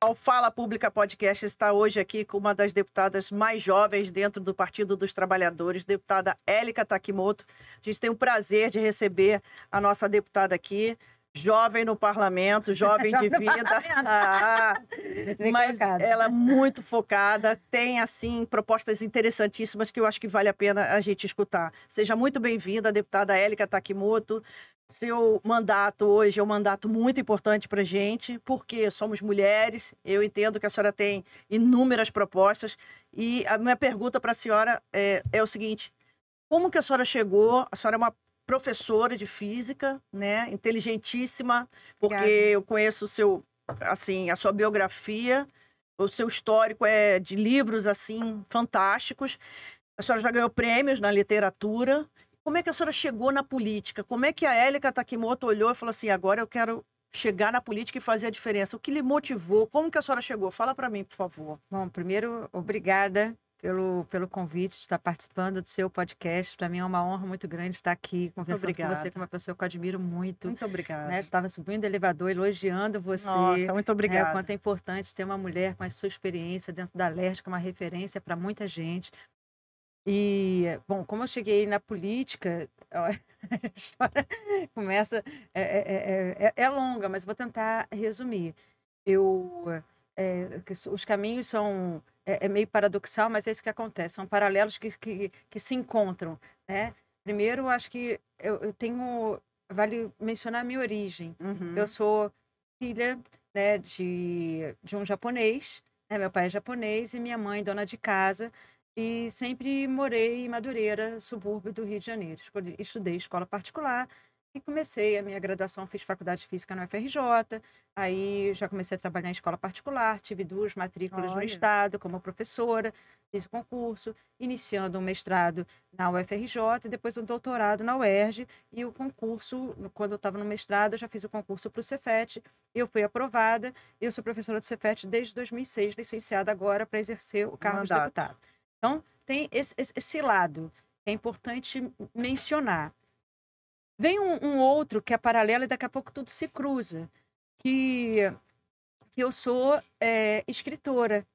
O Fala Pública Podcast está hoje aqui com uma das deputadas mais jovens dentro do Partido dos Trabalhadores, deputada Élica Takimoto. A gente tem o prazer de receber a nossa deputada aqui, jovem no parlamento, jovem de vida. Mas ela é muito focada, tem, assim, propostas interessantíssimas que eu acho que vale a pena a gente escutar. Seja muito bem-vinda, deputada Élica Takimoto. Seu mandato hoje é um mandato muito importante para a gente, porque somos mulheres. Eu entendo que a senhora tem inúmeras propostas. E a minha pergunta para a senhora é o seguinte: como que a senhora chegou? A senhora é uma professora de física, né? Inteligentíssima, porque Obrigada. eu conheço a sua biografia, o seu histórico é de livros assim fantásticos. A senhora já ganhou prêmios na literatura. Como é que a senhora chegou na política? Como é que a Élica Takimoto olhou e falou assim, agora eu quero chegar na política e fazer a diferença? O que lhe motivou? Como que a senhora chegou? Fala para mim, por favor. Bom, primeiro, obrigada pelo convite de estar participando do seu podcast. Para mim é uma honra muito grande estar aqui conversando com você, com uma pessoa que eu admiro muito. Muito obrigada. Né? Estava subindo o elevador, elogiando você. Nossa, muito obrigada. Né? O quanto é importante ter uma mulher com a sua experiência dentro da LERJ, que é uma referência para muita gente. E, bom, como eu cheguei na política, a história começa, é longa, mas vou tentar resumir. Os caminhos são, meio paradoxal, mas é isso que acontece, são paralelos que se encontram, né? Primeiro, acho que vale mencionar a minha origem. Eu sou filha, né, de um japonês, né? Meu pai é japonês e minha mãe dona de casa. E sempre morei em Madureira, subúrbio do Rio de Janeiro. Estudei escola particular e comecei a minha graduação, fiz faculdade de física na UFRJ, aí já comecei a trabalhar em escola particular, tive 2 matrículas no estado como professora, fiz o concurso, iniciando um mestrado na UFRJ, depois um doutorado na UERJ, e o concurso, quando eu estava no mestrado, eu já fiz o concurso para o Cefet, eu fui aprovada, eu sou professora do Cefet desde 2006, licenciada agora para exercer o cargo de deputada. Então, tem esse lado que é importante mencionar. Vem um outro que é paralelo e daqui a pouco tudo se cruza, que eu sou escritora.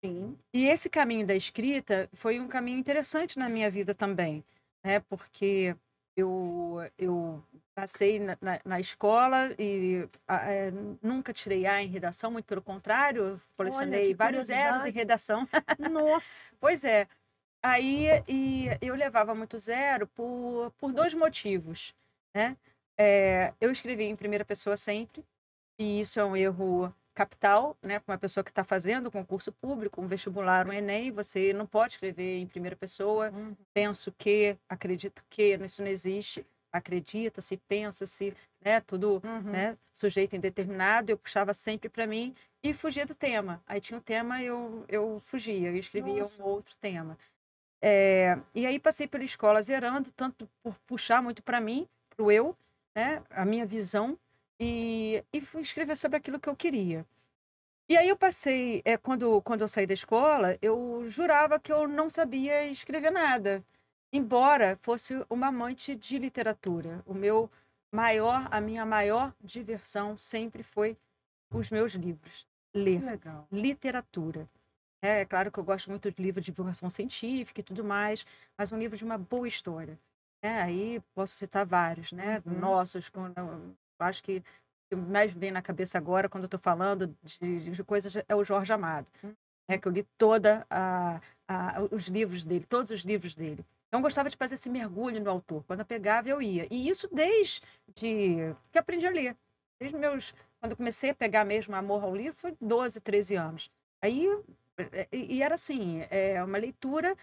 Sim. E esse caminho da escrita foi um caminho interessante na minha vida também, né? Porque eu passei na escola e nunca tirei A em redação, muito pelo contrário, colecionei vários zeros em redação. Nossa! Pois é. Aí eu levava muito zero por 2 motivos, né? Eu escrevi em primeira pessoa sempre, e isso é um erro capital, né? Para uma pessoa que está fazendo concurso público, um vestibular, um Enem, você não pode escrever em primeira pessoa. Penso que, acredito que, isso não existe. Acredita-se, pensa-se, né? Tudo né? Sujeito indeterminado. Eu puxava sempre para mim e fugia do tema. Aí tinha um tema, eu fugia, eu escrevia um outro tema. E aí passei pela escola zerando, tanto por puxar muito para mim, para o eu, né? A minha visão, e fui escrever sobre aquilo que eu queria. E aí eu passei, quando eu saí da escola, eu jurava que eu não sabia escrever nada, embora fosse uma amante de literatura. A minha maior diversão sempre foi os meus livros. Ler. Que legal. Literatura. É claro que eu gosto muito de livro de divulgação científica e tudo mais, mas um livro de uma boa história. Aí posso citar vários, né? Nossos, eu acho que o que mais vem na cabeça agora, quando eu estou falando de coisas, é o Jorge Amado. Que eu li os livros dele, todos os livros dele. Então, eu gostava de fazer esse mergulho no autor. Quando eu pegava, eu ia. E isso desde que aprendi a ler. Quando eu comecei a pegar mesmo amor ao livro, foi 12, 13 anos. Aí e era assim, uma leitura,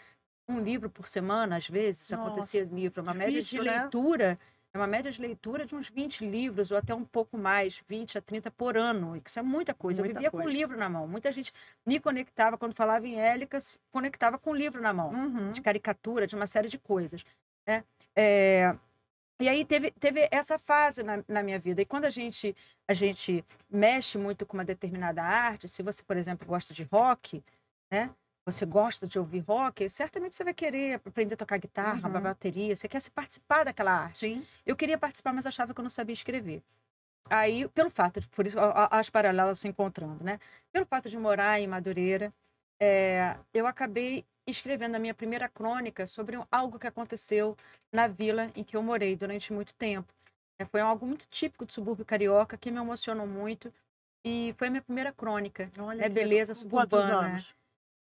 um livro por semana, às vezes, acontecia livro, uma média de leitura, é uma média de leitura de uns 20 livros, ou até um pouco mais, 20 a 30 por ano, e isso é muita coisa. Eu vivia com o livro na mão. Muita gente me conectava, quando falava em Élica, se conectava com o livro na mão, de caricatura, de uma série de coisas, né? E aí teve essa fase na minha vida. E quando a gente mexe muito com uma determinada arte, se você, por exemplo, gosta de rock, né? Você gosta de ouvir rock, certamente você vai querer aprender a tocar guitarra, bateria, você quer se participar daquela arte. Sim. Eu queria participar, mas achava que eu não sabia escrever. Aí, pelo fato, por isso as paralelas se encontrando, né? Pelo fato de morar em Madureira, eu acabei escrevendo a minha primeira crônica sobre algo que aconteceu na vila em que eu morei durante muito tempo. Foi algo muito típico do subúrbio carioca que me emocionou muito e foi a minha primeira crônica, Olha que legal. beleza Com quantos suburbana. anos?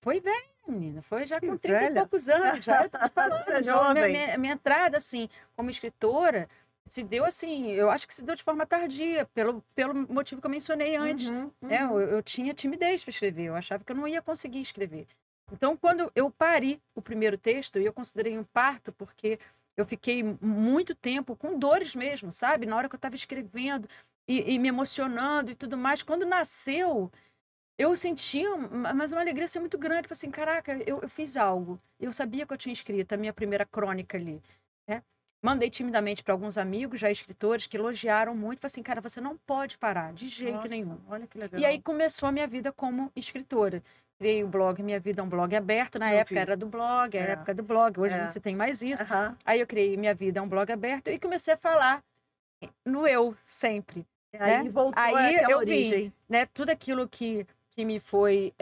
Foi velha, menina, foi já Que com 30 e velha. poucos anos, já eu tô falando. É jovem. Minha entrada, assim, como escritora, se deu assim, eu acho que se deu de forma tardia, pelo motivo que eu mencionei antes. Uhum, Eu tinha timidez para escrever, eu achava que eu não ia conseguir escrever. Então, quando eu pari o primeiro texto, e eu considerei um parto, porque eu fiquei muito tempo com dores mesmo, sabe? Na hora que eu estava escrevendo e me emocionando e tudo mais, quando nasceu, eu senti mas uma alegria assim, muito grande. Falei assim, caraca, eu fiz algo. Eu sabia que eu tinha escrito a minha primeira crônica ali, né? Mandei timidamente para alguns amigos, já escritores, que elogiaram muito. Falei assim, cara, você não pode parar, de jeito Nossa, nenhum. olha que E aí legal. começou a minha vida como escritora. Criei o blog Minha Vida é um Blog Aberto. Na Eu época vi. era do blog, a É, época do blog. Hoje não é. se tem mais isso. Aham. Aí eu criei Minha Vida é um Blog Aberto e comecei a falar no eu sempre, E né? aí voltou Aí àquela eu vim, origem. né? Tudo aquilo que me foi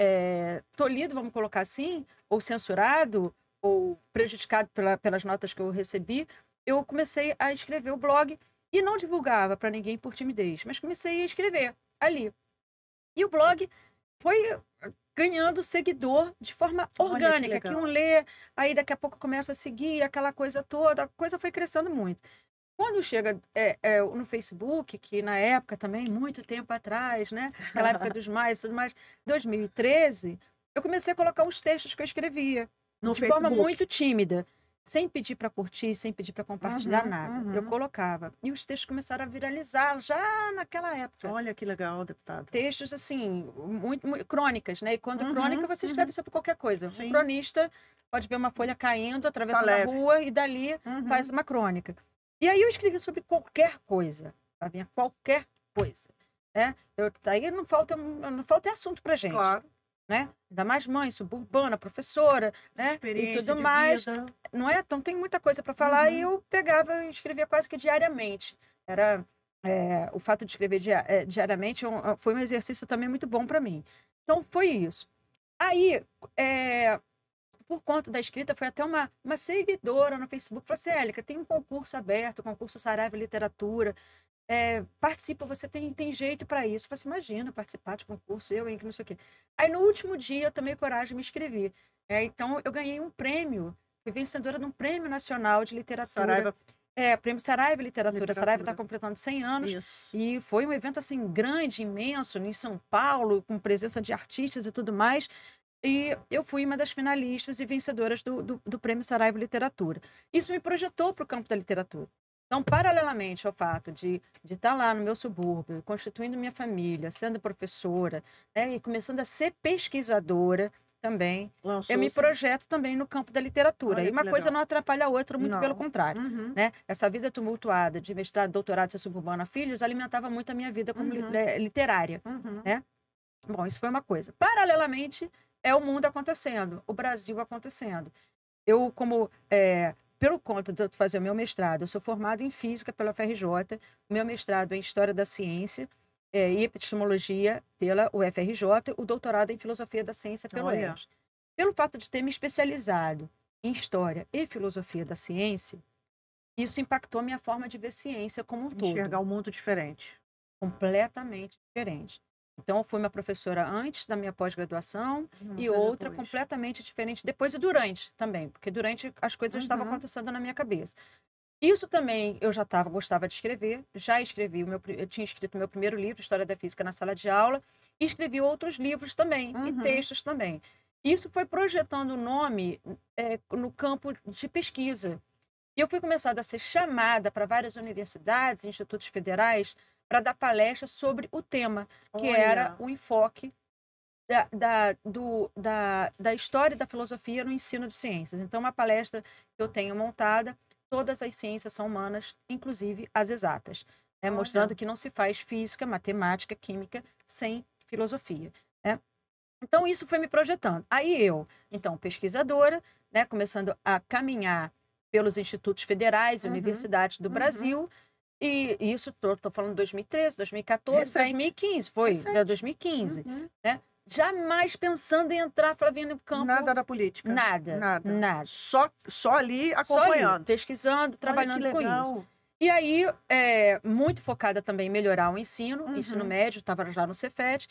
tolhido, vamos colocar assim, ou censurado, ou prejudicado pelas notas que eu recebi, eu comecei a escrever o blog e não divulgava para ninguém por timidez, mas comecei a escrever ali. E o blog foi ganhando seguidor de forma Olha que orgânica, que um legal. lê, aí daqui a pouco começa a seguir, aquela coisa toda, a coisa foi crescendo muito. Quando chega no Facebook, que na época também, muito tempo atrás, né? Aquela época dos mais, tudo mais, 2013, eu comecei a colocar os textos que eu escrevia, No de forma Facebook. muito tímida, sem pedir para curtir, sem pedir para compartilhar Uhum, nada. Eu uhum. colocava. E os textos começaram a viralizar já naquela época. Olha que legal, deputado. Textos, assim, muito crônicas, né? E quando crônica, você Uhum. escreve sobre qualquer coisa. Um Sim. cronista pode ver uma folha caindo, Tá atravessando a leve. rua e dali faz Uhum. uma crônica. E aí eu escrevi sobre qualquer coisa, sabe? Qualquer coisa, né? Aí não falta assunto pra gente, Claro. né? Ainda mais mãe, suburbana, professora, né? E Experiência tudo de mais, vida. não é? Então tem muita coisa para falar e Uhum. eu pegava e escrevia quase que diariamente. Era o fato de escrever diariamente foi um exercício também muito bom para mim. Então foi isso. Aí, por conta da escrita, foi até uma seguidora no Facebook. Falou assim, Élica, tem um concurso aberto, o concurso Saraiva Literatura. Participa, você tem jeito para isso. Eu falei assim, imagina participar de concurso, eu, hein, que não sei o quê. Aí no último dia eu tomei coragem e me inscrevi. Então eu ganhei um prêmio, fui vencedora de um prêmio nacional de literatura. Saraiva. Prêmio Saraiva Literatura. Saraiva está Literatura. completando 100 anos. Isso. E foi um evento assim grande, imenso, em São Paulo, com presença de artistas e tudo mais. E eu fui uma das finalistas e vencedoras do Prêmio Saraiva Literatura. Isso me projetou para o campo da literatura. Então, paralelamente ao fato de estar lá no meu subúrbio, constituindo minha família, sendo professora, né, e começando a ser pesquisadora também, eu me Lançou-se. projeto também no campo da literatura. Olha E uma que coisa legal. não atrapalha a outra, muito pelo Não. contrário. Uhum. Né? Essa vida tumultuada de mestrado, doutorado, ser suburbana, filhos, alimentava muito a minha vida como literária. Uhum. Né? Bom, isso foi uma coisa. Paralelamente, é o mundo acontecendo, o Brasil acontecendo. Eu, pelo conta de eu fazer o meu mestrado, eu sou formada em Física pela UFRJ, o meu mestrado é em História da Ciência e Epistemologia pela UFRJ, o doutorado é em Filosofia da Ciência pelo Olha. ERJ. Pelo fato de ter me especializado em História e Filosofia da Ciência, isso impactou a minha forma de ver ciência como um todo. Enxergar o mundo diferente. Completamente diferente. Então, eu fui uma professora antes da minha pós-graduação e Outra outra depois. completamente diferente depois e durante também, porque durante as coisas estavam Uhum. acontecendo na minha cabeça. Isso também eu já gostava de escrever, já escrevi, eu tinha escrito meu primeiro livro, História da Física na Sala de Aula, e escrevi outros livros também, e Uhum. textos também. Isso foi projetando o nome no campo de pesquisa. E eu fui começada a ser chamada para várias universidades, institutos federais, para dar palestras sobre o tema, que era Olha. o enfoque da história e da filosofia no ensino de ciências. Então, uma palestra que eu tenho montada, todas as ciências são humanas, inclusive as exatas, mostrando Olha. que não se faz física, matemática, química sem filosofia. Né? Então, isso foi me projetando. Aí eu, então, pesquisadora, né, começando a caminhar pelos institutos federais e Uhum. universidades do Uhum. Brasil, E isso, tô falando 2013, 2014, Recente. 2015, foi, Recente. 2015, né? Jamais pensando em entrar, Flavinha, no campo. Nada da política. Nada. Só ali Só ali, acompanhando. pesquisando, trabalhando com isso. E aí, muito focada também em melhorar o ensino médio, estava já no Cefet.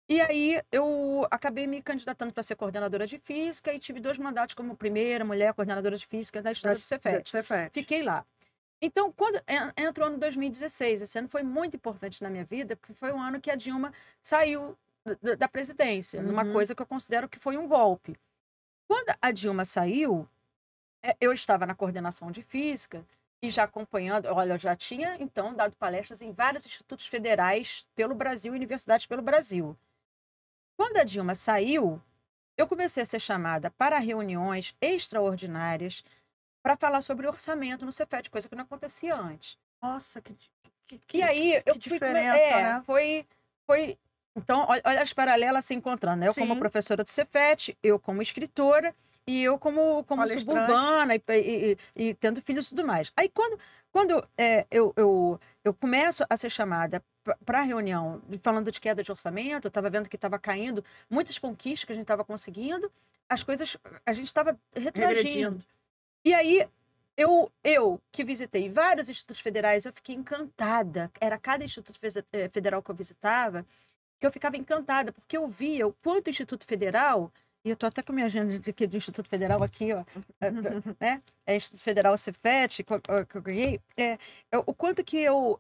E aí, eu acabei me candidatando para ser coordenadora de física e tive 2 mandatos como primeira mulher coordenadora de física da história do Cefet. Fiquei lá. Então, quando entrou no 2016, esse ano foi muito importante na minha vida, porque foi um ano que a Dilma saiu da presidência, numa coisa que eu considero que foi um golpe. Quando a Dilma saiu, eu estava na coordenação de física e já acompanhando, olha, eu já tinha, então, dado palestras em vários institutos federais pelo Brasil, universidades pelo Brasil. Quando a Dilma saiu, eu comecei a ser chamada para reuniões extraordinárias para falar sobre orçamento no Cefet, coisa que não acontecia antes. Nossa, e aí, eu que diferença, né? Foi... Então, olha as paralelas se encontrando, né? Eu como professora do Cefet, eu como escritora e eu como suburbana e tendo filhos e tudo mais. Aí, quando eu começo a ser chamada para a reunião, falando de queda de orçamento, eu estava vendo que estava caindo, muitas conquistas que a gente estava conseguindo, as coisas, a gente estava retrogredindo. E aí, eu que visitei vários institutos federais, eu fiquei encantada. Era cada instituto federal que eu visitava, que eu ficava encantada, porque eu via o quanto o Instituto Federal, e eu estou até com a minha agenda de Instituto Federal aqui, ó, né? Instituto Federal Cefet, que eu ganhei, o quanto que eu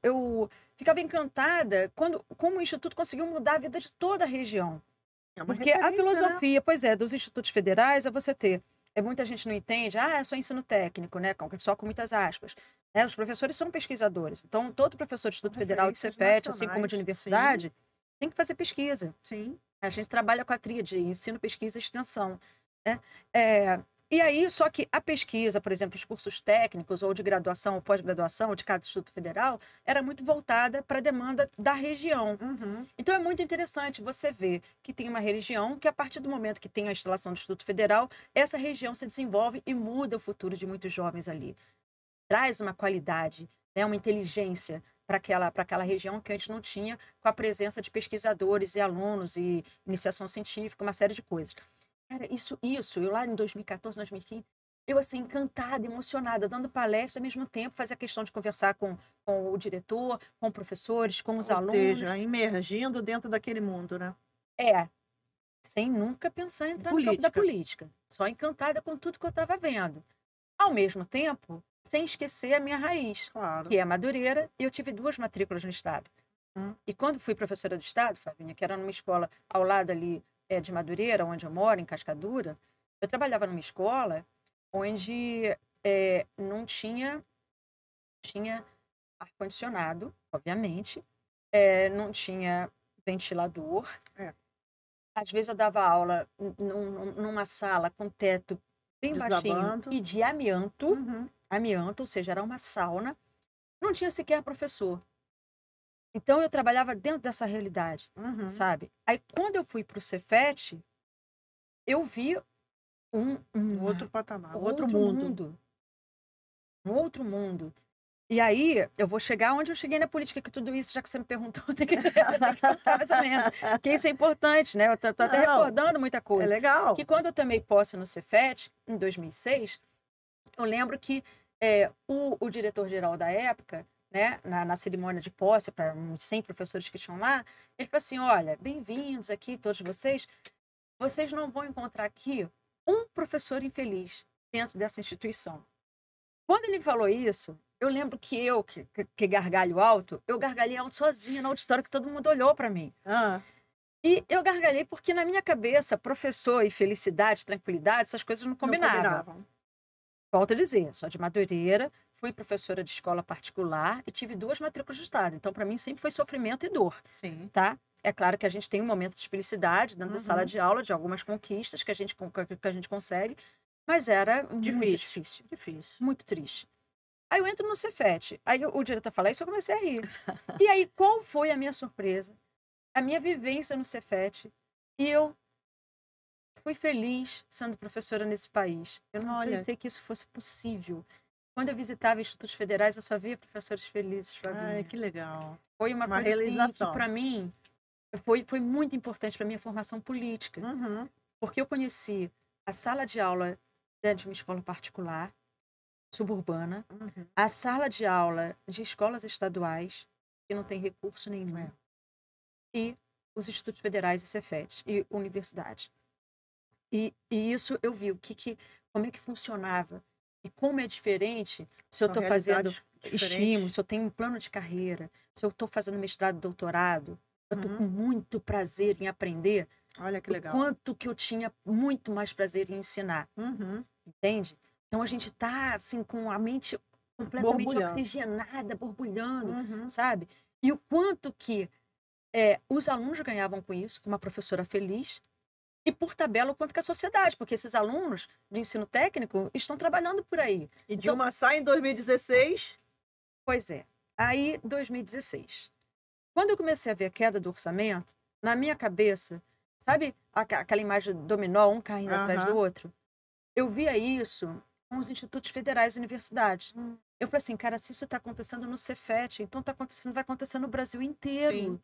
ficava encantada como o Instituto conseguiu mudar a vida de toda a região. Porque a filosofia, né? Pois é, dos institutos federais é você ter. Muita gente não entende, é só ensino técnico, né? Só com muitas aspas. Os professores são pesquisadores. Então, todo professor de Instituto Federal de Cefet, assim como de universidade, tem que fazer pesquisa. Sim. A gente trabalha com a tríade, ensino, pesquisa e extensão. Né? E aí, só que a pesquisa, por exemplo, os cursos técnicos ou de graduação ou pós-graduação de cada Instituto Federal, era muito voltada para a demanda da região. Então, é muito interessante você ver que tem uma região que, a partir do momento que tem a instalação do Instituto Federal, essa região se desenvolve e muda o futuro de muitos jovens ali. Traz uma qualidade, né, uma inteligência para aquela região que antes não tinha, com a presença de pesquisadores e alunos e iniciação científica, uma série de coisas. Cara, isso, eu lá em 2014, 2015, eu assim, encantada, emocionada, dando palestra ao mesmo tempo, fazia questão de conversar com o diretor, com professores, com os alunos. Ou seja, imergindo dentro daquele mundo, né? Sem nunca pensar em entrar no campo da política. Só encantada com tudo que eu estava vendo. Ao mesmo tempo, sem esquecer a minha raiz, que é Madureira, e eu tive 2 matrículas no Estado. E quando fui professora do Estado, Flavinha, que era numa escola ao lado ali de Madureira, onde eu moro, em Cascadura, eu trabalhava numa escola onde não tinha ar-condicionado, obviamente, não tinha ventilador. Às vezes eu dava aula numa sala com teto bem baixinho e de amianto, ou seja, era uma sauna, não tinha sequer professor. Então, eu trabalhava dentro dessa realidade, sabe? Aí, quando eu fui para o Cefet, eu vi um outro patamar, um outro mundo. Um outro mundo. E aí, eu vou chegar onde eu cheguei na política, que tudo isso, já que você me perguntou, tem que contar mais ou menos. Porque isso é importante, né? Eu tô até recordando muita coisa. É legal. Que quando eu tomei posse no Cefet, em 2006, eu lembro que o diretor-geral da época, né, na cerimônia de posse, para uns 100 professores que tinham lá, ele falou assim, olha, bem-vindos aqui, todos vocês não vão encontrar aqui um professor infeliz dentro dessa instituição. Quando ele falou isso, eu lembro que eu, que gargalho alto, eu gargalhei alto sozinha no auditório, que todo mundo olhou para mim. E eu gargalhei porque, na minha cabeça, professor e felicidade, tranquilidade, essas coisas não combinavam. Volto a dizer, sou de Madureira, fui professora de escola particular e tive 2 matrículas de Estado. Então, para mim, sempre foi sofrimento e dor. Sim. Tá? É claro que a gente tem um momento de felicidade dentro da sala de aula, de algumas conquistas que a gente consegue, mas era muito difícil. Muito triste. Aí eu entro no Cefet, aí o diretor fala isso, eu comecei a rir. E aí, qual foi a minha surpresa? A minha vivência no Cefet. E eu fui feliz sendo professora nesse país. Eu não pensei que isso fosse possível. quando eu visitava institutos federais, eu só via professores felizes, Ai, Flavinha. que legal. Foi uma Uma coisa assim, que realização. para mim foi muito importante para minha formação política, Uhum. porque eu conheci a sala de aula, né, de uma escola particular, suburbana, Uhum. a sala de aula de escolas estaduais, que não tem recurso nenhum, É. e os institutos federais e Cefet, e universidades. E isso eu vi como é que funcionava e como é diferente se eu São estou fazendo realidades estímulo, diferentes. se eu tenho um plano de carreira, se eu estou fazendo mestrado, doutorado. Eu estou com Uhum. muito prazer em aprender, Olha que o legal. quanto que eu tinha muito mais prazer em ensinar, Uhum. entende? Então a gente está assim com a mente completamente Borbulhando. oxigenada, borbulhando, Uhum. sabe? E o quanto que os alunos ganhavam com isso, com uma professora feliz, e por tabela o quanto que a sociedade, porque esses alunos de ensino técnico estão trabalhando por aí. E Então, Dilma sai em 2016. pois é. Aí, 2016. Quando eu comecei a ver a queda do orçamento, na minha cabeça, sabe aquela imagem do dominó, um caindo atrás do Aham. outro? Eu via isso com os institutos federais e universidades. Eu falei assim, cara, se isso está acontecendo no Cefet, então vai acontecer no Brasil inteiro. Sim.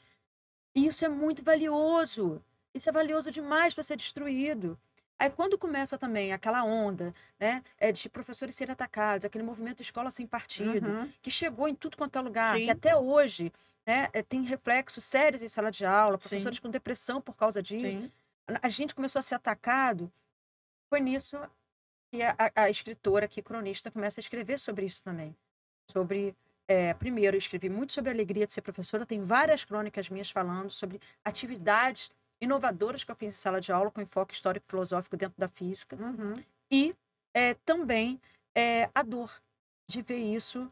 E isso é muito valioso. Isso é valioso demais para ser destruído. Aí quando começa também aquela onda, né, de professores serem atacados, aquele movimento escola sem partido, Uhum. que chegou em tudo quanto é lugar, que Sim. até hoje, né, tem reflexos sérios em sala de aula, professores Sim. com depressão por causa disso. Sim. A gente começou a ser atacado. Foi nisso que a escritora aqui, cronista, começa a escrever sobre isso também. Primeiro, eu escrevi muito sobre a alegria de ser professora, tem várias crônicas minhas falando sobre atividades inovadoras que eu fiz em sala de aula, com enfoque histórico-filosófico dentro da física, Uhum. e também a dor de ver isso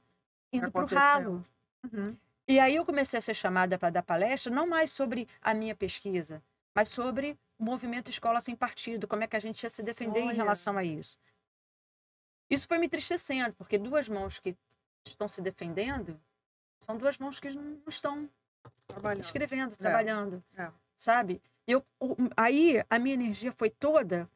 indo para o Acontecendo. ralo. Uhum. E aí eu comecei a ser chamada para dar palestra, não mais sobre a minha pesquisa, mas sobre o movimento Escola Sem Partido, como é que a gente ia se defender em Olha. relação a isso. Isso foi me entristecendo, porque duas mãos que estão se defendendo são duas mãos que não estão Trabalhando. escrevendo, trabalhando, É. sabe? Aí a minha energia foi toda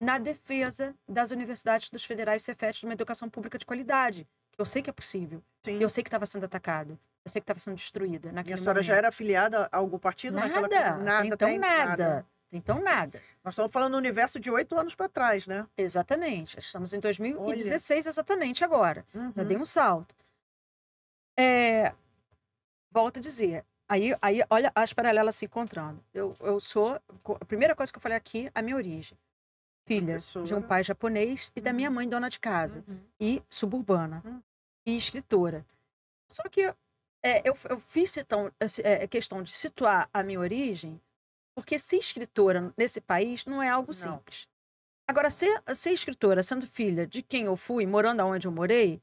na defesa das universidades, dos federais Cefet, de uma educação pública de qualidade, que eu sei que é possível. Sim. Eu sei que estava sendo atacada, eu sei que estava sendo destruída E naquele a senhora momento. já era afiliada a algum partido naquela época? Nada, então tem nada. Então nada. Nós estamos falando no universo de 8 anos para trás, né? Exatamente. Estamos em 2016 Olha. exatamente agora. Já dei Uhum. um salto. Volto a dizer. Aí olha as paralelas se encontrando. Eu sou... A primeira coisa que eu falei aqui, a minha origem. Filha de um Professora. pai japonês e da minha Uhum. mãe dona de casa. Uhum. E suburbana. Uhum. E escritora. Só que eu fiz questão de situar a minha origem, porque ser escritora nesse país não é algo Não. simples. Agora, ser escritora, sendo filha de quem eu fui, morando onde eu morei,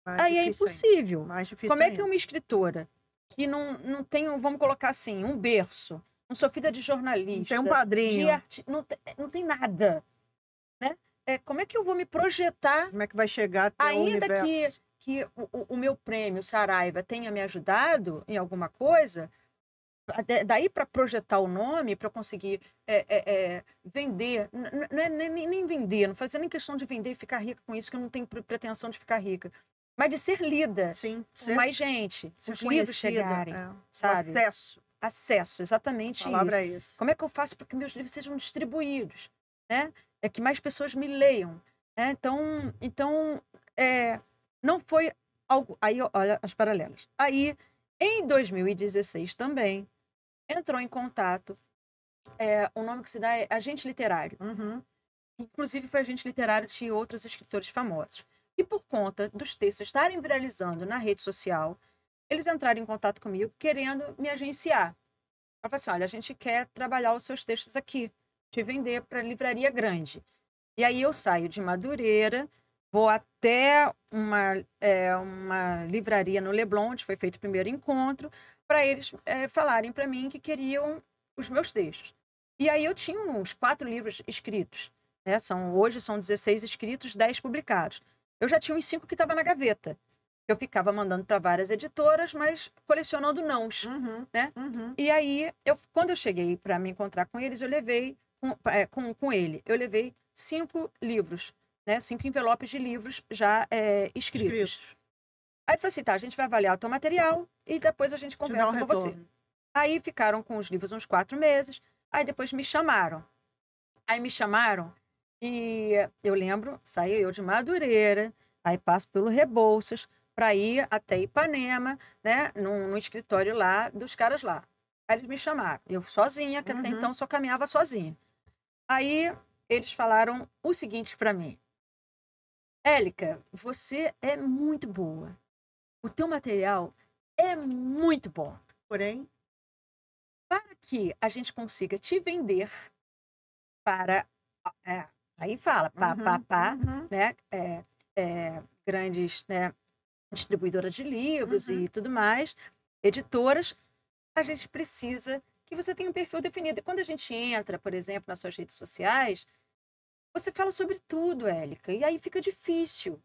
Mais aí é difícil ainda. impossível. Mais difícil Como é que ainda. uma escritora que não tem, vamos colocar assim, um berço, não sou filha de jornalista, Não tem um padrinho. de arte, não tem nada, né? Como é que eu vou me projetar, Como é que vai chegar até o ainda universo? que o meu prêmio Saraiva tenha me ajudado em alguma coisa, daí para projetar o nome, para conseguir vender, não é nem vender, não fazia nem questão de vender e ficar rica com isso, que eu não tenho pretensão de ficar rica, mas de ser lida Sim. por mais gente, ser os livros conhecida. chegarem, O acesso. acesso. Acesso, exatamente A palavra isso. é isso. Como é que eu faço para que meus livros sejam distribuídos, né? Que mais pessoas me leiam, né? Então não foi algo... Aí, olha as paralelas. Aí, em 2016 também, entrou em contato, o nome que se dá é agente literário. Uhum. Inclusive foi agente literário de outros escritores famosos. E por conta dos textos estarem viralizando na rede social, eles entraram em contato comigo querendo me agenciar. Eu falei assim, olha, a gente quer trabalhar os seus textos aqui, te vender para livraria grande. E aí eu saio de Madureira, vou até uma livraria no Leblon, onde foi feito o primeiro encontro, para eles falarem para mim que queriam os meus textos. E aí eu tinha uns 4 livros escritos. Né? Hoje são 16 escritos, 10 publicados. Eu já tinha uns 5 que estavam na gaveta. Eu ficava mandando para várias editoras, mas colecionando nãos. Uhum. Né? Uhum. E aí, quando eu cheguei para me encontrar com eles, eu levei com ele. Eu levei 5 livros, né, 5 envelopes de livros já escritos. Aí ele falou assim, tá, a gente vai avaliar o teu material e depois a gente conversa com você. Aí ficaram com os livros uns 4 meses, aí depois me chamaram. Aí me chamaram e eu lembro, saí eu de Madureira, aí passo pelo Rebouças, para ir até Ipanema, né, no escritório lá dos caras lá. Aí eles me chamaram, eu sozinha, que até então só caminhava sozinha. Aí eles falaram o seguinte para mim: Élica, você é muito boa. O teu material é muito bom. Porém, para que a gente consiga te vender para... aí fala, né? Grandes, né, distribuidoras de livros e tudo mais, editoras, a gente precisa que você tenha um perfil definido. E quando a gente entra, por exemplo, nas suas redes sociais, você fala sobre tudo, Élica, e aí fica difícil.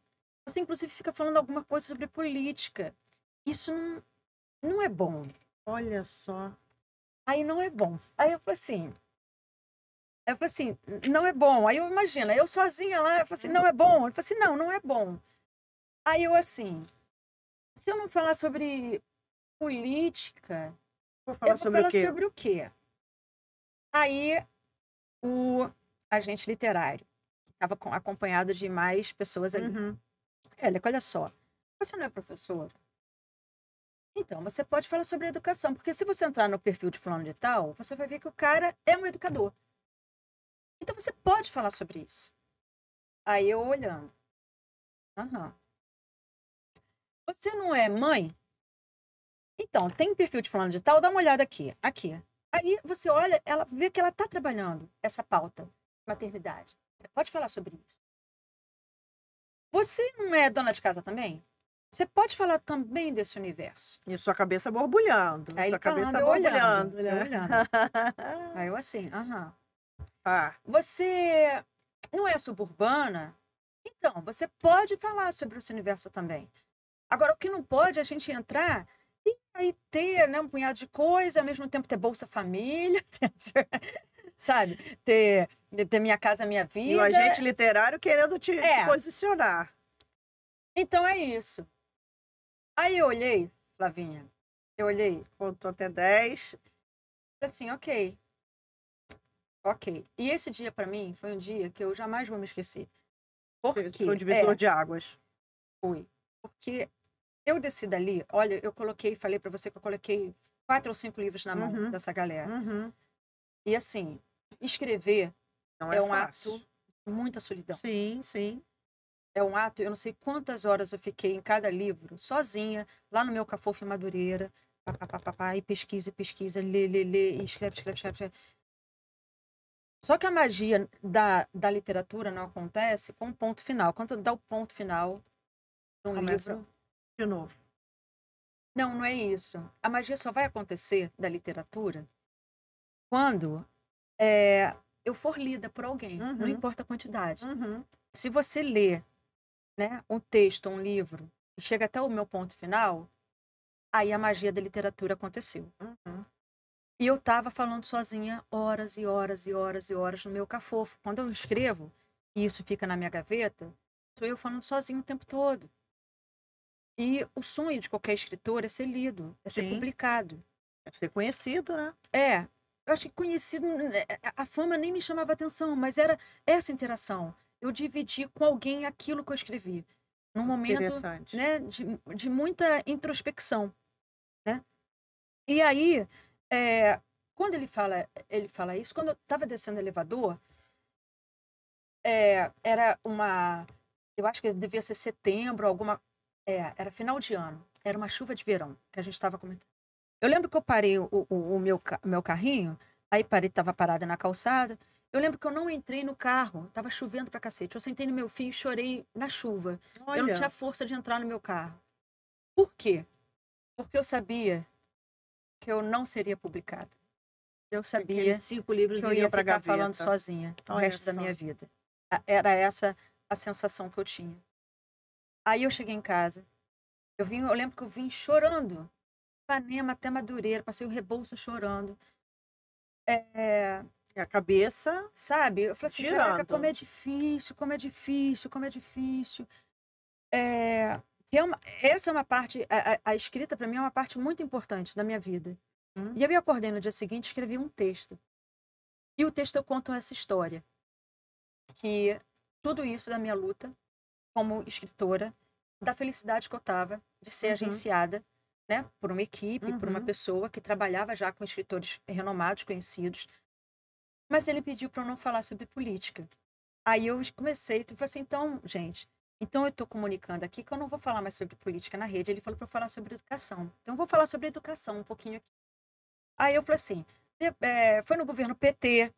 Você, inclusive, fica falando alguma coisa sobre política. Isso não é bom. Olha só. Aí não é bom. Aí eu falei assim, não é bom. Aí eu imagino, eu sozinha lá, eu falei assim, não é bom. Ele falou assim, não é bom. Aí eu assim, se eu não falar sobre política, Vou falar sobre o quê? Sobre o quê? Aí o agente literário, que estava acompanhado de mais pessoas ali. Élica, olha só, você não é professora? Então, você pode falar sobre educação, porque se você entrar no perfil de fulano de tal, você vai ver que o cara é um educador. Então, você pode falar sobre isso. Aí eu olhando. Você não é mãe? Então, tem perfil de fulano de tal, dá uma olhada aqui. Aqui. Aí você olha, ela vê que ela está trabalhando essa pauta, maternidade. Você pode falar sobre isso. Você não é dona de casa também? Você pode falar também desse universo. E sua cabeça borbulhando. Aí sua ele cabeça falando, borbulhando. eu olhando. Aí eu assim, Você não é suburbana? Então, você pode falar sobre esse universo também. Agora, o que não pode é a gente entrar e aí ter, né, um punhado de coisa, ao mesmo tempo ter Bolsa Família, sabe? Ter Minha Casa Minha Vida. E o agente literário querendo te posicionar. Então é isso. Aí eu olhei, Flavinha, Contou até 10. Assim, ok. E esse dia, para mim, foi um dia que eu jamais vou me esquecer. Foi o divisor de águas. Foi. Porque eu desci dali, olha, falei para você que eu coloquei 4 ou 5 livros na mão dessa galera. E assim, escrever não é um fácil. ato de muita solidão. Sim, sim. É um ato, eu não sei quantas horas eu fiquei em cada livro, sozinha, lá no meu Cafofo em Madureira, e pesquisa, lê, e escreve. Só que a magia da literatura não acontece com um ponto final. Quando dá o ponto final no livro... de novo. Não é isso. A magia só vai acontecer da literatura quando eu for lida por alguém. Não importa a quantidade. Se você lê, né, um texto, um livro, e chega até o meu ponto final, aí a magia da literatura aconteceu. E eu estava falando sozinha horas e horas no meu cafofo. Quando eu escrevo, e isso fica na minha gaveta, sou eu falando sozinho o tempo todo. E o sonho de qualquer escritor é ser lido, é ser publicado. É ser conhecido, né? Eu acho que conhecido, a fama nem me chamava atenção, mas era essa interação. Eu dividi com alguém aquilo que eu escrevi. Num momento, né, de muita introspecção, né? E aí, quando ele fala isso, quando eu estava descendo o elevador, era eu acho que devia ser setembro, era final de ano, era uma chuva de verão que a gente estava comentando. Eu lembro que eu parei o meu carrinho, aí estava parada na calçada. Eu lembro que eu não entrei no carro, estava chovendo pra cacete. Eu sentei no meu fio e chorei na chuva. Olha. Eu não tinha força de entrar no meu carro. Por quê? Porque eu sabia que eu não seria publicada. Eu sabia aqueles 5 livros que eu ia ficar gaveta. Falando sozinha o resto da minha vida. Era essa a sensação que eu tinha. Aí eu cheguei em casa. Eu lembro que eu vim chorando. Ipanema até Madureira, passei o Rebouças chorando. E a cabeça sabe? Eu falei assim, caraca, girando. como é difícil, como é difícil, como é difícil. É, que é essa é uma parte, a escrita para mim é uma parte muito importante da minha vida. Hum. E eu me acordei no dia seguinte e escrevi um texto. E o texto eu conto essa história, que tudo isso da minha luta como escritora, da felicidade que eu tava de ser Uhum. agenciada, né, por uma equipe, por uma Uhum. pessoa que trabalhava já com escritores renomados, conhecidos. Mas ele pediu para eu não falar sobre política. Aí eu comecei, tu falei assim, então, gente, então eu estou comunicando aqui que eu não vou falar mais sobre política na rede. Ele falou para eu falar sobre educação. Então eu vou falar sobre educação um pouquinho aqui. Aí eu falei assim, foi no governo PT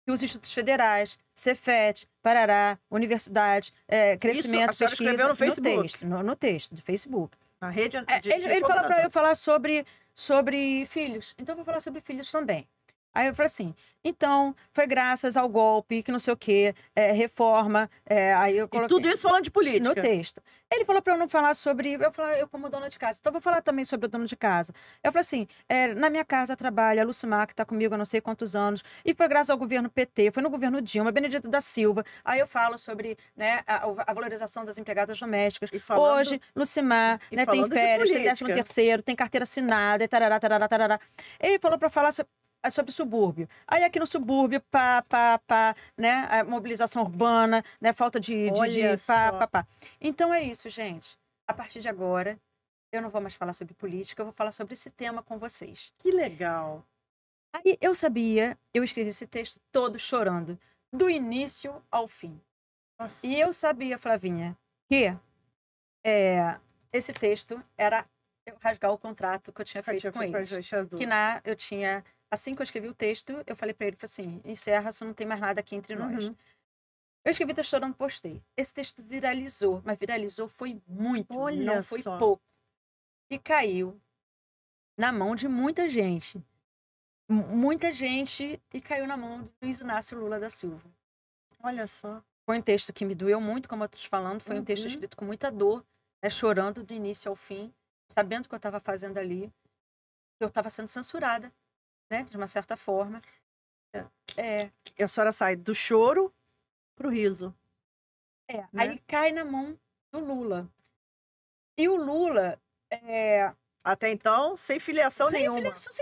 que os institutos federais, Cefet, Parará, universidade, Isso crescimento, a senhora pesquisa, escreveu no Facebook? no texto do Facebook. Na rede Ele de falou para eu computador? falar sobre filhos, então eu vou falar sobre filhos também. Aí eu falei assim, então, foi graças ao golpe, que não sei o quê, reforma, aí eu E coloquei tudo isso falando de no política? texto. Ele falou para eu não falar sobre, eu falei, eu como dona de casa, então eu vou falar também sobre a dona de casa. Eu falei assim, na minha casa trabalha a Lucimar, que está comigo há não sei quantos anos, e foi graças ao governo PT, foi no governo Dilma, Benedita da Silva. Aí eu falo sobre, né, a valorização das empregadas domésticas. E falando, Hoje, Lucimar, e né, tem falando de férias, tem 13º política. terceiro, tem carteira assinada, e tarará, tarará, tarará. Ele falou para falar sobre subúrbio. Aí aqui no subúrbio, né, a mobilização urbana, né, falta de Olha só. pá. Então é isso, gente. A partir de agora, eu não vou mais falar sobre política, eu vou falar sobre esse tema com vocês. Que legal. Aí eu escrevi esse texto todo chorando, do início ao fim. Nossa. E eu sabia, Flavinha, que esse texto era eu rasgar o contrato que eu tinha feito com eles. Que eu tinha, assim que eu escrevi o texto, eu falei para ele, assim, encerra, se não tem mais nada aqui entre nós. Eu escrevi texto chorando, postei. Esse texto viralizou, mas viralizou foi muito, Olha não foi só. pouco. E caiu na mão de muita gente. Muita gente, e caiu na mão do Luiz Inácio Lula da Silva. Olha só. Foi um texto que me doeu muito, como eu estou te falando, foi um texto escrito com muita dor, né, chorando do início ao fim, sabendo o que eu estava fazendo ali, que eu estava sendo censurada, né, de uma certa forma. E a senhora sai do choro pro riso. Né? Aí cai na mão do Lula. E o Lula... até então, sem filiação nenhuma. Sem filiação,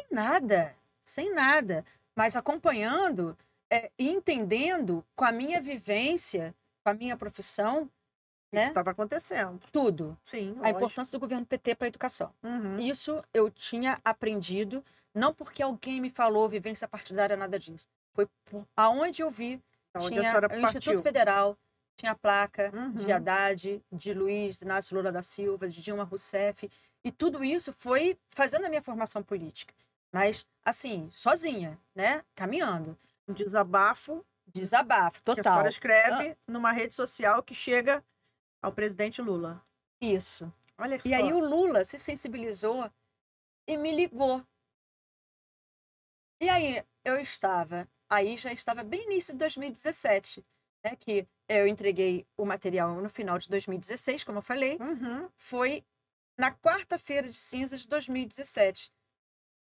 sem nada. Mas acompanhando e entendendo com a minha vivência, com a minha profissão, o que estava acontecendo. Tudo. Sim, a importância do governo PT para a educação. Isso eu tinha aprendido, não porque alguém me falou vivência partidária, nada disso. Foi aonde eu vi, tinha o Instituto Federal, tinha a placa de Haddad, de Luiz Inácio Lula da Silva, de Dilma Rousseff, e tudo isso foi fazendo a minha formação política. Mas, assim, sozinha, né? Caminhando. Um desabafo. Desabafo, total. Que a senhora escreve numa rede social que chega ao presidente Lula. Isso. Olha só. E aí o Lula se sensibilizou e me ligou. E aí já estava bem início de 2017, né? Que eu entreguei o material no final de 2016, como eu falei. Foi na quarta-feira de cinzas de 2017.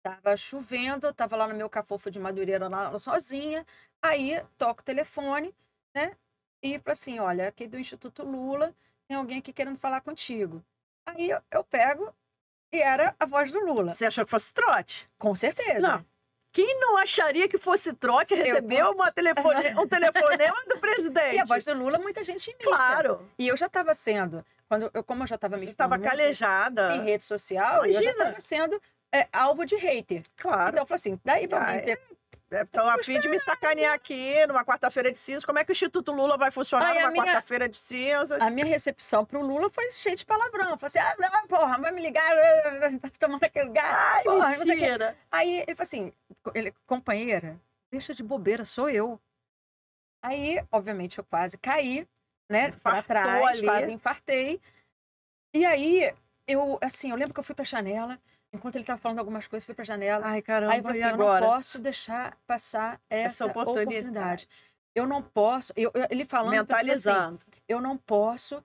Tava chovendo, tava lá no meu cafofo de Madureira, lá sozinha. Aí toco o telefone, né? E falo assim, olha, aqui do Instituto Lula, tem alguém aqui querendo falar contigo. Aí eu pego e era a voz do Lula. Você achou que fosse trote? Com certeza. Não. Quem não acharia que fosse trote recebeu um telefonema do presidente? E a voz do Lula, muita gente imita. Claro. E eu já estava sendo, como eu já estava me estava calejada em rede social, eu já estava sendo alvo de hater. Claro. Então eu falei assim, daí pra mim ter... Estão a fim de me sacanear aqui numa quarta-feira de cinzas. Como é que o Instituto Lula vai funcionar numa quarta-feira de cinzas? A minha recepção pro Lula foi cheia de palavrão. Eu falei assim, não, porra, vai me ligar, tá tomando aquele lugar. Ai, porra, mentira. Aí ele falou assim, companheira, deixa de bobeira, sou eu. Aí, obviamente, eu quase caí, né, para trás, quase infartei. E aí, eu lembro que eu fui pra janela, enquanto ele tava falando algumas coisas, fui pra janela. Ai, caramba, aí eu falei assim, agora? eu não posso deixar passar essa oportunidade. Eu não posso... ele falando... Mentalizando. Assim, eu não posso...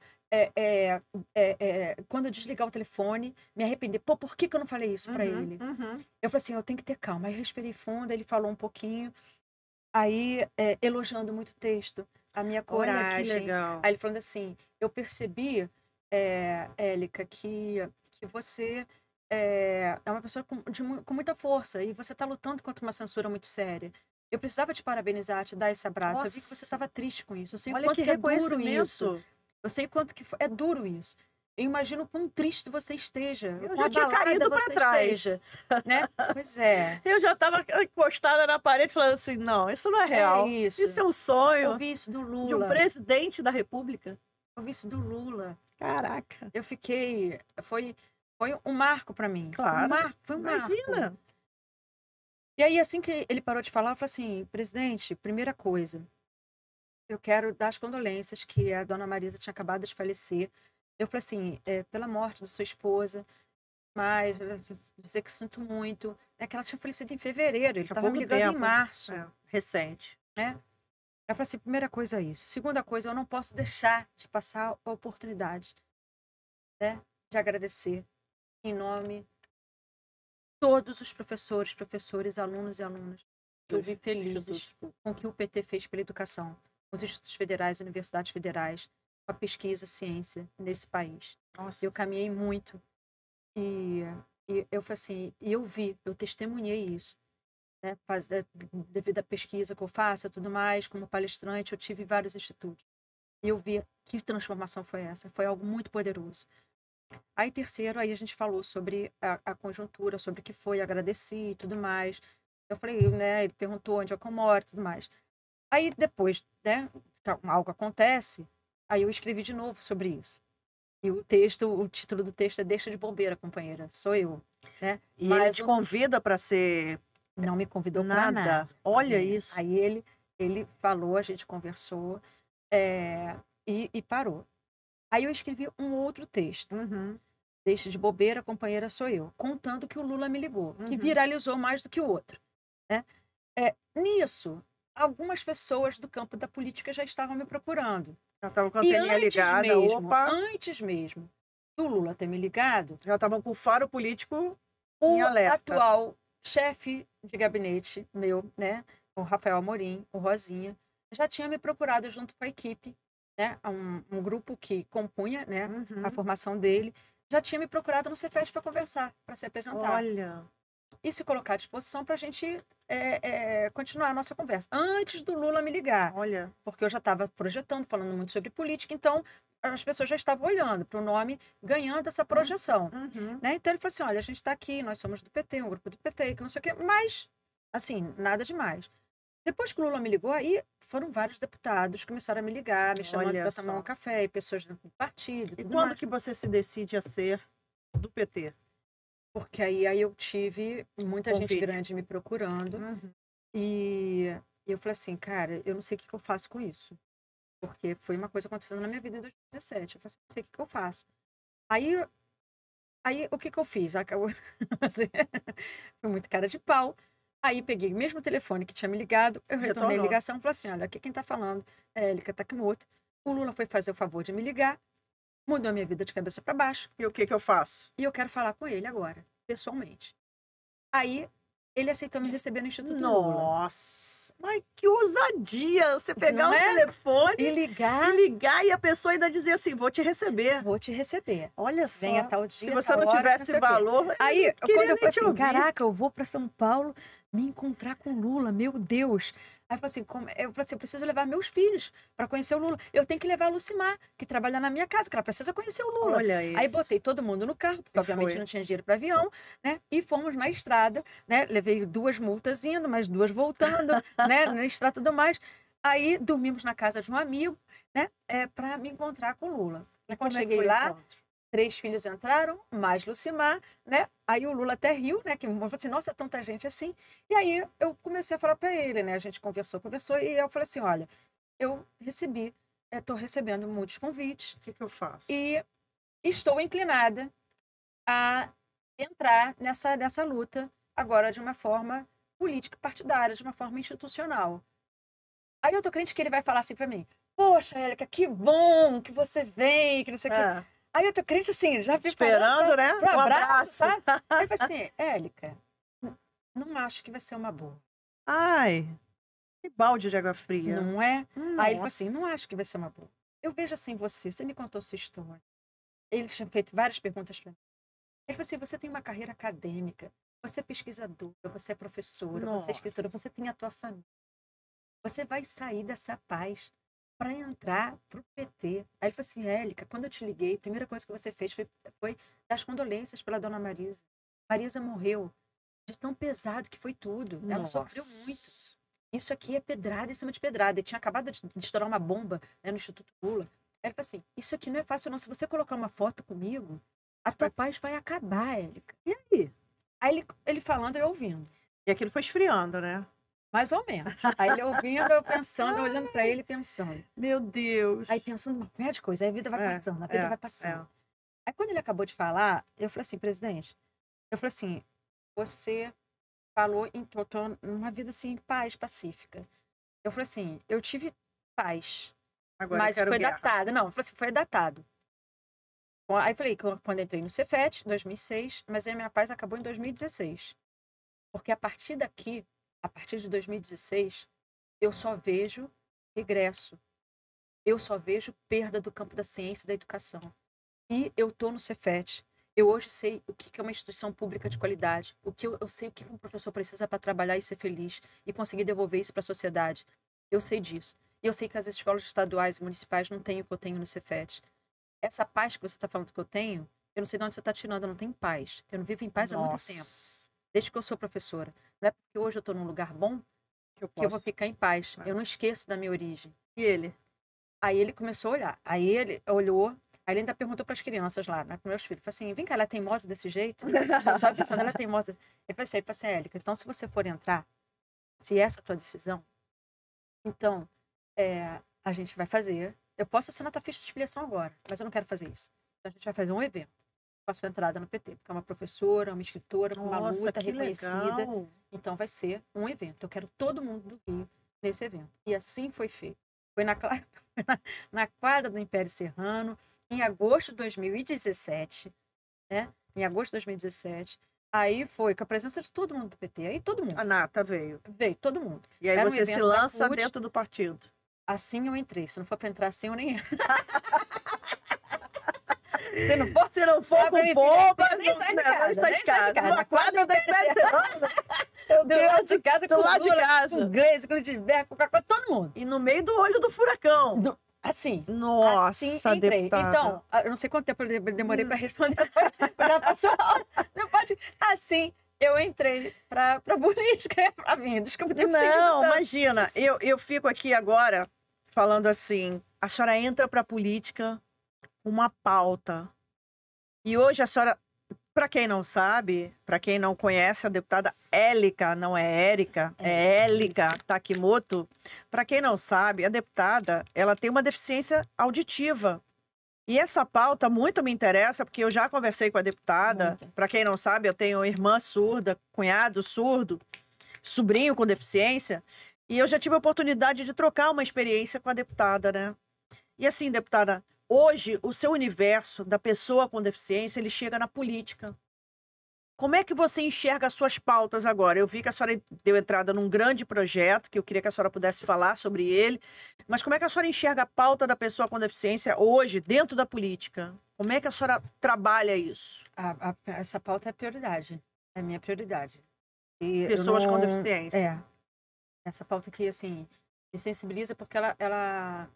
quando eu desligar o telefone, me arrepender. Pô, por que eu não falei isso pra ele? Eu falei assim, eu tenho que ter calma. Aí eu respirei fundo, ele falou um pouquinho. Aí, elogiando muito o texto, a minha Olha que coragem. legal. Aí ele falando assim: eu percebi, Élica, que você é uma pessoa com muita força e você está lutando contra uma censura muito séria. Eu precisava te parabenizar, te dar esse abraço. Eu vi que você Nossa, estava triste com isso. Eu sei o olha que quanto que é duro isso. reconhecimento. Eu sei o quanto que é duro isso. Eu imagino o quão triste você esteja, o Eu quão já tinha abalada caído para você trás. esteja, né? Pois é. Eu já estava encostada na parede falando assim, não, isso não é É real. Isso isso. é um sonho Ouvi isso do de um Lula. presidente da República. Ouvi isso do Lula. Caraca, Eu fiquei. Foi um marco para mim. claro. Foi um marco. Imagina. E aí, assim que ele parou de falar, eu falei assim: presidente, primeira coisa, eu quero dar as condolências que a dona Marisa tinha acabado de falecer. Eu falei assim: pela morte da sua esposa, mas dizer que sinto muito. É que ela tinha falecido em fevereiro, ele Há estava me pouco ligando em tempo. março, Recente. né? Eu falei assim: primeira coisa é isso. Segunda coisa, eu não posso deixar de passar a oportunidade, né, de agradecer em nome de todos os professores, alunos e alunas que eu vi felizes com o que o PT fez pela educação, com os institutos federais, universidades federais, com a pesquisa, ciência nesse país. Nossa. Eu caminhei muito e, eu falei assim, eu testemunhei isso, né? Devido à pesquisa que eu faço e tudo mais, como palestrante, eu tive vários institutos. E eu vi que transformação foi essa, foi algo muito poderoso. Aí, terceiro, aí a gente falou sobre a conjuntura, sobre o que foi, agradeci e tudo mais. Eu falei, né? Ele perguntou onde eu moro e tudo mais. Aí, depois, né? Algo acontece, aí eu escrevi de novo sobre isso. E o título do texto é Deixa de bobeira, companheira, sou eu, né? E ele te convida para ser não me convidou para nada. nada. Olha isso. Aí ele falou, a gente conversou, e parou. Aí eu escrevi um outro texto. Uhum. Deixa de bobeira, companheira sou eu. Contando que o Lula me ligou, que viralizou mais do que o outro, né? Nisso, algumas pessoas do campo da política já estavam me procurando. Já estavam com a E anteninha ligada. Opa, antes mesmo do Lula ter me ligado, já estavam com o faro político em o alerta. atual chefe de gabinete meu, né, o Rafael Amorim, o Rosinha, já tinha me procurado junto com a equipe, né, um grupo que compunha, né, a formação dele, já tinha me procurado no Cefet para conversar, para se apresentar. Olha. E se colocar à disposição para a gente continuar a nossa conversa. Antes do Lula me ligar. Olha. Porque eu já estava projetando, falando muito sobre política, então as pessoas já estavam olhando para o nome, ganhando essa projeção. Né? Então ele falou assim, olha, a gente está aqui, nós somos do PT, um grupo do PT, que não sei o quê, mas, assim, nada demais. Depois que o Lula me ligou, aí foram vários deputados que começaram a me ligar, me chamando para tomar um café, e pessoas do partido. E quando que você se decide a ser do PT? Porque aí eu tive muita gente grande me procurando. E eu falei assim, cara, eu não sei o que eu faço com isso. Porque foi uma coisa acontecendo na minha vida em 2017. Eu falei assim, não sei o que eu faço. Aí o que eu fiz? Foi muito cara de pau. Aí peguei o mesmo telefone que tinha me ligado, eu retornei a ligação e falei assim, olha, aqui quem tá falando é Élica Takimoto. O Lula foi fazer o favor de me ligar, mudou a minha vida de cabeça para baixo. E o que eu faço? E eu quero falar com ele agora, pessoalmente. Aí ele aceitou me receber no Instituto Lula. Nossa, mas que ousadia! Você pegar o telefone e ligar e a pessoa ainda dizer assim, vou te receber. Vou te receber. Olha só, venha tal dia, se você não tivesse valor, aí quando eu falei assim, ouvir. caraca, eu vou para São Paulo me encontrar com o Lula, meu Deus. Aí eu falei assim, eu preciso levar meus filhos para conhecer o Lula. Eu tenho que levar a Lucimar, que trabalha na minha casa, que ela precisa conhecer o Lula. Olha isso. Aí botei todo mundo no carro, porque obviamente não tinha dinheiro para avião, né? E fomos na estrada, né? Levei 2 multas indo, mais 2 voltando, né? Na estrada e tudo mais. Aí dormimos na casa de um amigo, né? Para me encontrar com o Lula. E quando cheguei lá, 3 filhos entraram, mais Lucimar, né? Aí o Lula até riu, né? Que falou assim, nossa, tanta gente assim. E aí eu comecei a falar para ele, né? A gente conversou, e eu falei assim, olha, eu estou recebendo muitos convites. O que eu faço? E estou inclinada a entrar nessa luta agora de uma forma política partidária, de uma forma institucional. Aí eu tô crente que ele vai falar assim para mim, poxa, Élica, que bom que você vem, que não sei o quê. Aí eu tô crente assim, já esperando, né? Um abraço, sabe? Aí eu falei assim, Élica, não acho que vai ser uma boa. Ai. Que balde de água fria. Não é? Aí ele falou assim, não Nossa. acho que vai ser uma boa. Eu vejo assim você me contou sua história. Ele tinha feito várias perguntas para mim. Ele falou assim, você tem uma carreira acadêmica, você é pesquisadora, você é professora, você é escritora, Nossa. você tem a tua família. Você vai sair dessa paz para entrar pro PT. Aí ele falou assim, Élica, quando eu te liguei, a primeira coisa que você fez foi dar as condolências pela dona Marisa. Marisa morreu de tão pesado que foi tudo. Ela sofreu muito. Nossa. Isso aqui é pedrada em cima de pedrada. Ele tinha acabado de estourar uma bomba, né, no Instituto Lula. Aí ele falou assim, isso aqui não é fácil não. Se você colocar uma foto comigo, a tua paz vai acabar, Élica. E aí? Aí ele falando e eu ouvindo. E aquilo foi esfriando, né? Mais ou menos. Aí ele ouvindo, eu pensando, olhando para ele, pensando. Meu Deus. Aí pensando uma pé de coisa, aí a vida vai passando, a vida vai passando. É. Aí quando ele acabou de falar, eu falei assim, presidente, eu falei assim, você falou em que eu tô numa vida assim, em paz, pacífica. Eu falei assim, eu tive paz, Agora eu mas quero foi guerra. datado. Não, eu falei assim, foi datado. Aí eu falei, quando entrei no Cefet, 2006, mas a minha paz acabou em 2016. Porque a partir daqui, a partir de 2016, eu só vejo regresso. Eu só vejo perda do campo da ciência e da educação. E eu estou no Cefet. Eu hoje sei o que é uma instituição pública de qualidade. Eu sei o que um professor precisa para trabalhar e ser feliz e conseguir devolver isso para a sociedade. Eu sei disso. E eu sei que as escolas estaduais e municipais não têm o que eu tenho no Cefet. Essa paz que você está falando que eu tenho, eu não sei de onde você está tirando. Eu não tenho paz. Eu não vivo em paz há muito tempo. Desde que eu sou professora. Não é porque hoje eu estou num lugar bom que eu vou ficar em paz. Eu não esqueço da minha origem. E ele? Aí ele começou a olhar. Aí ele olhou. Aí ele ainda perguntou para as crianças lá, né, para meus filhos. Falei assim, vem cá, ela é teimosa desse jeito? Eu tô avisando, ela é teimosa. Ele falou assim, Élica, então se você for entrar, se essa é a tua decisão, então a gente vai fazer. Eu posso assinar tua ficha de filiação agora, mas eu não quero fazer isso. Então a gente vai fazer um evento. Faço entrada no PT, porque é uma professora, uma escritora, com uma luta reconhecida. Legal. Então vai ser um evento. Eu quero todo mundo do Rio nesse evento. E assim foi feito. Foi na quadra do Império Serrano, em agosto de 2017, né? Em agosto de 2017. Aí foi com a presença de todo mundo do PT. Aí todo mundo. A Nata veio. Veio, todo mundo. E aí Era um você se evento da lança CUT. dentro do partido. Assim eu entrei. Se não for para entrar assim, eu nem entro. Se não for com pompa, nem sai de casa. Nem sai de casa. Na quadra da Império Serrano. Do lado de casa, do lado de casa. com Gleice, com Lidberto, com Coca-Cola, todo mundo. E no meio do olho do furacão. Assim. Nossa, assim entrei. deputada. Então, eu não sei quanto tempo eu demorei para responder. Já passou a hora. Não pode. Assim, eu entrei para política, para vir. Desculpa ter Não, imagina. Eu fico aqui agora falando assim, a senhora entra para a política com uma pauta. E hoje a senhora, para quem não sabe, para quem não conhece, a deputada Élica, não é Érica, é Élica Takimoto. Para quem não sabe, a deputada, ela tem uma deficiência auditiva. E essa pauta muito me interessa, porque eu já conversei com a deputada. Para quem não sabe, eu tenho irmã surda, cunhado surdo, sobrinho com deficiência. E eu já tive a oportunidade de trocar uma experiência com a deputada, né? E assim, deputada, hoje o seu universo da pessoa com deficiência, ele chega na política. Como é que você enxerga as suas pautas agora? Eu vi que a senhora deu entrada num grande projeto, que eu queria que a senhora pudesse falar sobre ele. Mas como é que a senhora enxerga a pauta da pessoa com deficiência hoje, dentro da política? Como é que a senhora trabalha isso? Essa pauta é prioridade. É minha prioridade. E Pessoas com deficiência. É. Essa pauta aqui, assim, me sensibiliza porque a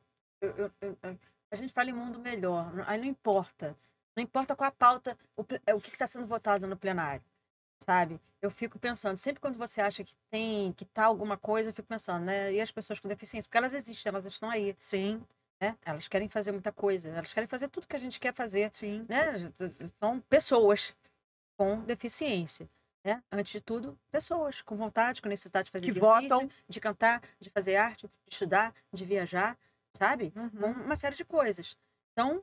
gente fala em mundo melhor. Aí não importa. Não importa qual a pauta, o que está sendo votado no plenário, sabe? Eu fico pensando, sempre quando você acha que tá alguma coisa, eu fico pensando, né? E as pessoas com deficiência? Porque elas existem, elas estão aí. Sim. Né? Elas querem fazer muita coisa, elas querem fazer tudo que a gente quer fazer. Sim. Né? São pessoas com deficiência. Né? Antes de tudo, pessoas com vontade, com necessidade de fazer exercício, votam, de cantar, de fazer arte, de estudar, de viajar, sabe? Com uma série de coisas. Então,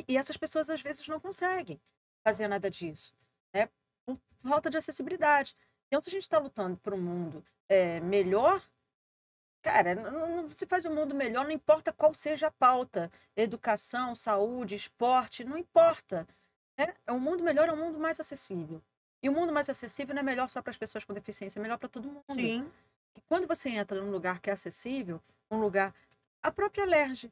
e essas pessoas às vezes não conseguem fazer nada disso, né? Por falta de acessibilidade. Então, se a gente está lutando por um mundo melhor, cara, não se faz um mundo melhor, não importa qual seja a pauta. Educação, saúde, esporte, não importa. Né? Um mundo melhor é um mundo mais acessível. E o mundo mais acessível não é melhor só para as pessoas com deficiência, é melhor para todo mundo. Sim. que quando você entra num lugar que é acessível, um lugar... A própria Alerj,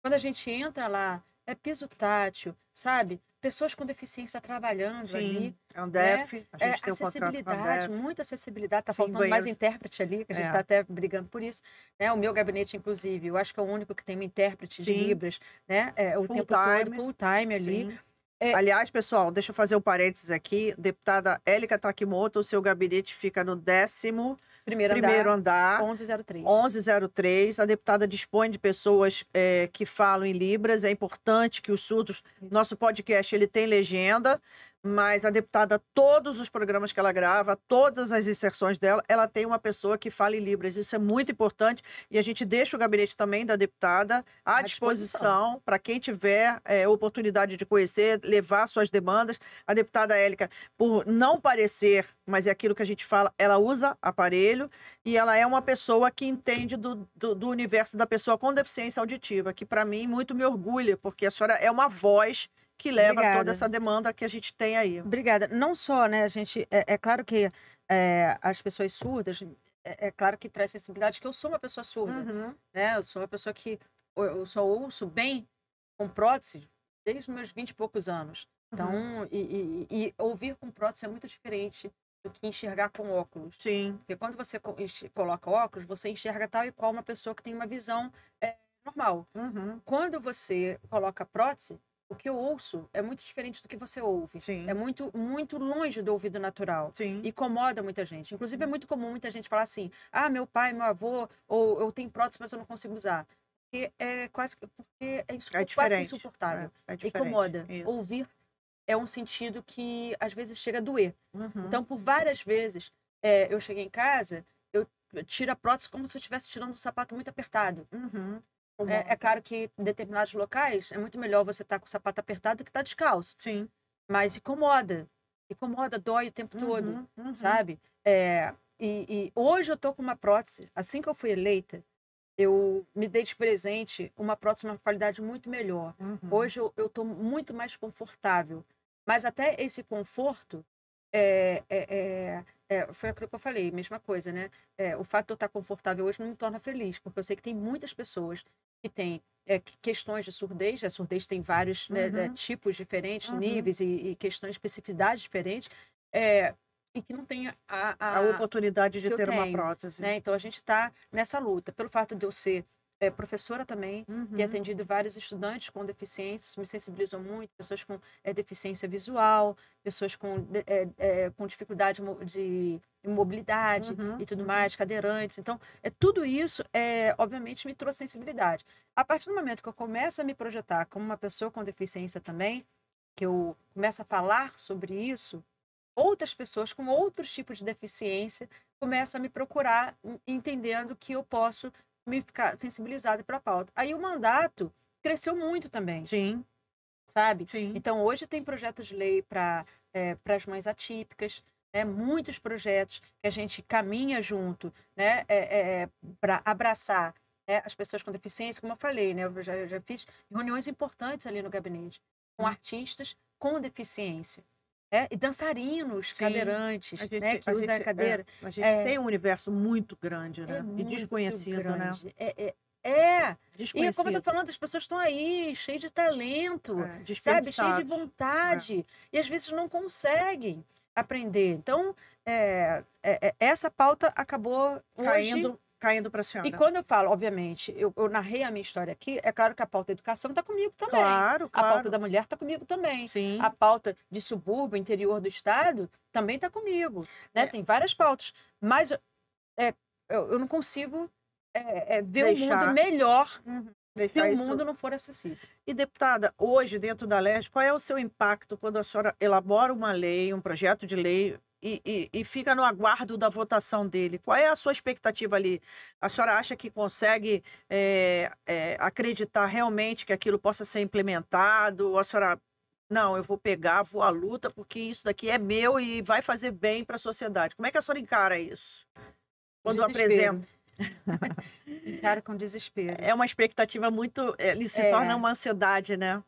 quando a gente entra lá, é piso tátil, sabe? Pessoas com deficiência trabalhando ali, Sim, é um né? DEF, a gente tem um contrato com a Acessibilidade, DEF. muita acessibilidade. Tá Sim, faltando mais banheiros. intérprete ali, que a gente está É. até brigando por isso, né? O meu gabinete, inclusive, eu acho que é o único que tem um intérprete de Sim. Libras, né? O Full tempo todo, time. full time ali. Sim. É, Aliás, pessoal, deixa eu fazer um parênteses aqui. Deputada Élika Takimoto, o seu gabinete fica no 11º primeiro andar, 1103. 1103. A deputada dispõe de pessoas que falam em Libras. É importante que os surdos... Isso. Nosso podcast ele tem legenda, mas a deputada, todos os programas que ela grava, todas as inserções dela, ela tem uma pessoa que fala em Libras. Isso é muito importante. E a gente deixa o gabinete também da deputada à disposição para quem tiver oportunidade de conhecer, levar suas demandas. A deputada Élika, por não parecer, mas é aquilo que a gente fala, ela usa aparelho e ela é uma pessoa que entende do universo da pessoa com deficiência auditiva, que para mim muito me orgulha, porque a senhora é uma voz que leva Obrigada. toda essa demanda que a gente tem aí. Obrigada. Não só, né, a gente... É claro que as pessoas surdas, é claro que traz sensibilidade, que eu sou uma pessoa surda, né? Eu sou uma pessoa que... Eu só ouço bem com prótese desde os meus 20 e poucos anos. Então, e ouvir com prótese é muito diferente do que enxergar com óculos. Sim. Porque quando você coloca óculos, você enxerga tal e qual uma pessoa que tem uma visão normal. Quando você coloca prótese, o que eu ouço é muito diferente do que você ouve. Sim. É muito, muito longe do ouvido natural. Sim. Incomoda muita gente. Inclusive, é muito comum muita gente falar assim: ah, meu pai, meu avô, ou eu tenho prótese, mas eu não consigo usar. Porque é quase quase que insuportável. É diferente. Incomoda. Isso. Ouvir é um sentido que às vezes chega a doer. Então, por várias vezes, eu cheguei em casa, eu tiro a prótese como se eu estivesse tirando um sapato muito apertado. É claro que em determinados locais é muito melhor você estar com o sapato apertado do que estar descalço. Sim. Mas incomoda. Incomoda, dói o tempo todo, sabe? E hoje eu tô com uma prótese. Assim que eu fui eleita, eu me dei de presente uma prótese de uma qualidade muito melhor. Hoje eu tô muito mais confortável. Mas até esse conforto foi aquilo que eu falei, mesma coisa, né? O fato de eu estar confortável hoje não me torna feliz, porque eu sei que tem muitas pessoas que têm questões de surdez. A surdez tem vários tipos diferentes, níveis e questões, especificidades diferentes, e que não tem a oportunidade de ter uma prótese. Né? Então, a gente está nessa luta. Pelo fato de eu ser professora também, ter atendido vários estudantes com deficiência, isso me sensibilizou muito, pessoas com deficiência visual, pessoas com dificuldade de mobilidade e tudo mais, cadeirantes. Então, tudo isso, obviamente, me trouxe sensibilidade. A partir do momento que eu começo a me projetar como uma pessoa com deficiência também, que eu começo a falar sobre isso, outras pessoas com outros tipos de deficiência começam a me procurar, entendendo que eu posso me ficar sensibilizada para a pauta. Aí o mandato cresceu muito também. Sim. Sabe? Sim. Então, hoje tem projetos de lei para as mães atípicas, né? Muitos projetos que a gente caminha junto, né? Para abraçar as pessoas com deficiência, como eu falei, né? Eu já fiz reuniões importantes ali no gabinete com artistas com deficiência. E dançarinos, cadeirantes, né, que usam a cadeira. A gente tem um universo muito grande, né? E desconhecido, grande. né? E como eu tô falando, as pessoas estão aí, cheias de talento, sabe? Cheias de vontade. E às vezes não conseguem aprender. Então, essa pauta acabou caindo para a senhora. E quando eu falo, obviamente, eu narrei a minha história aqui, é claro que a pauta da educação está comigo também. Claro. A pauta da mulher está comigo também. Sim. A pauta de subúrbio, interior do estado, também está comigo. Né? Tem várias pautas. Mas eu não consigo ver um mundo melhor se o mundo não for acessível. E, deputada, hoje, dentro da Alerj, qual é o seu impacto quando a senhora elabora uma lei, um projeto de lei, e fica no aguardo da votação dele? Qual é a sua expectativa ali? A senhora acha que consegue acreditar realmente que aquilo possa ser implementado? Ou a senhora, não, eu vou pegar, vou à luta, porque isso daqui é meu e vai fazer bem para a sociedade? Como é que a senhora encara isso? Quando apresenta... Encara com desespero. É uma expectativa muito... ele se torna uma ansiedade, né?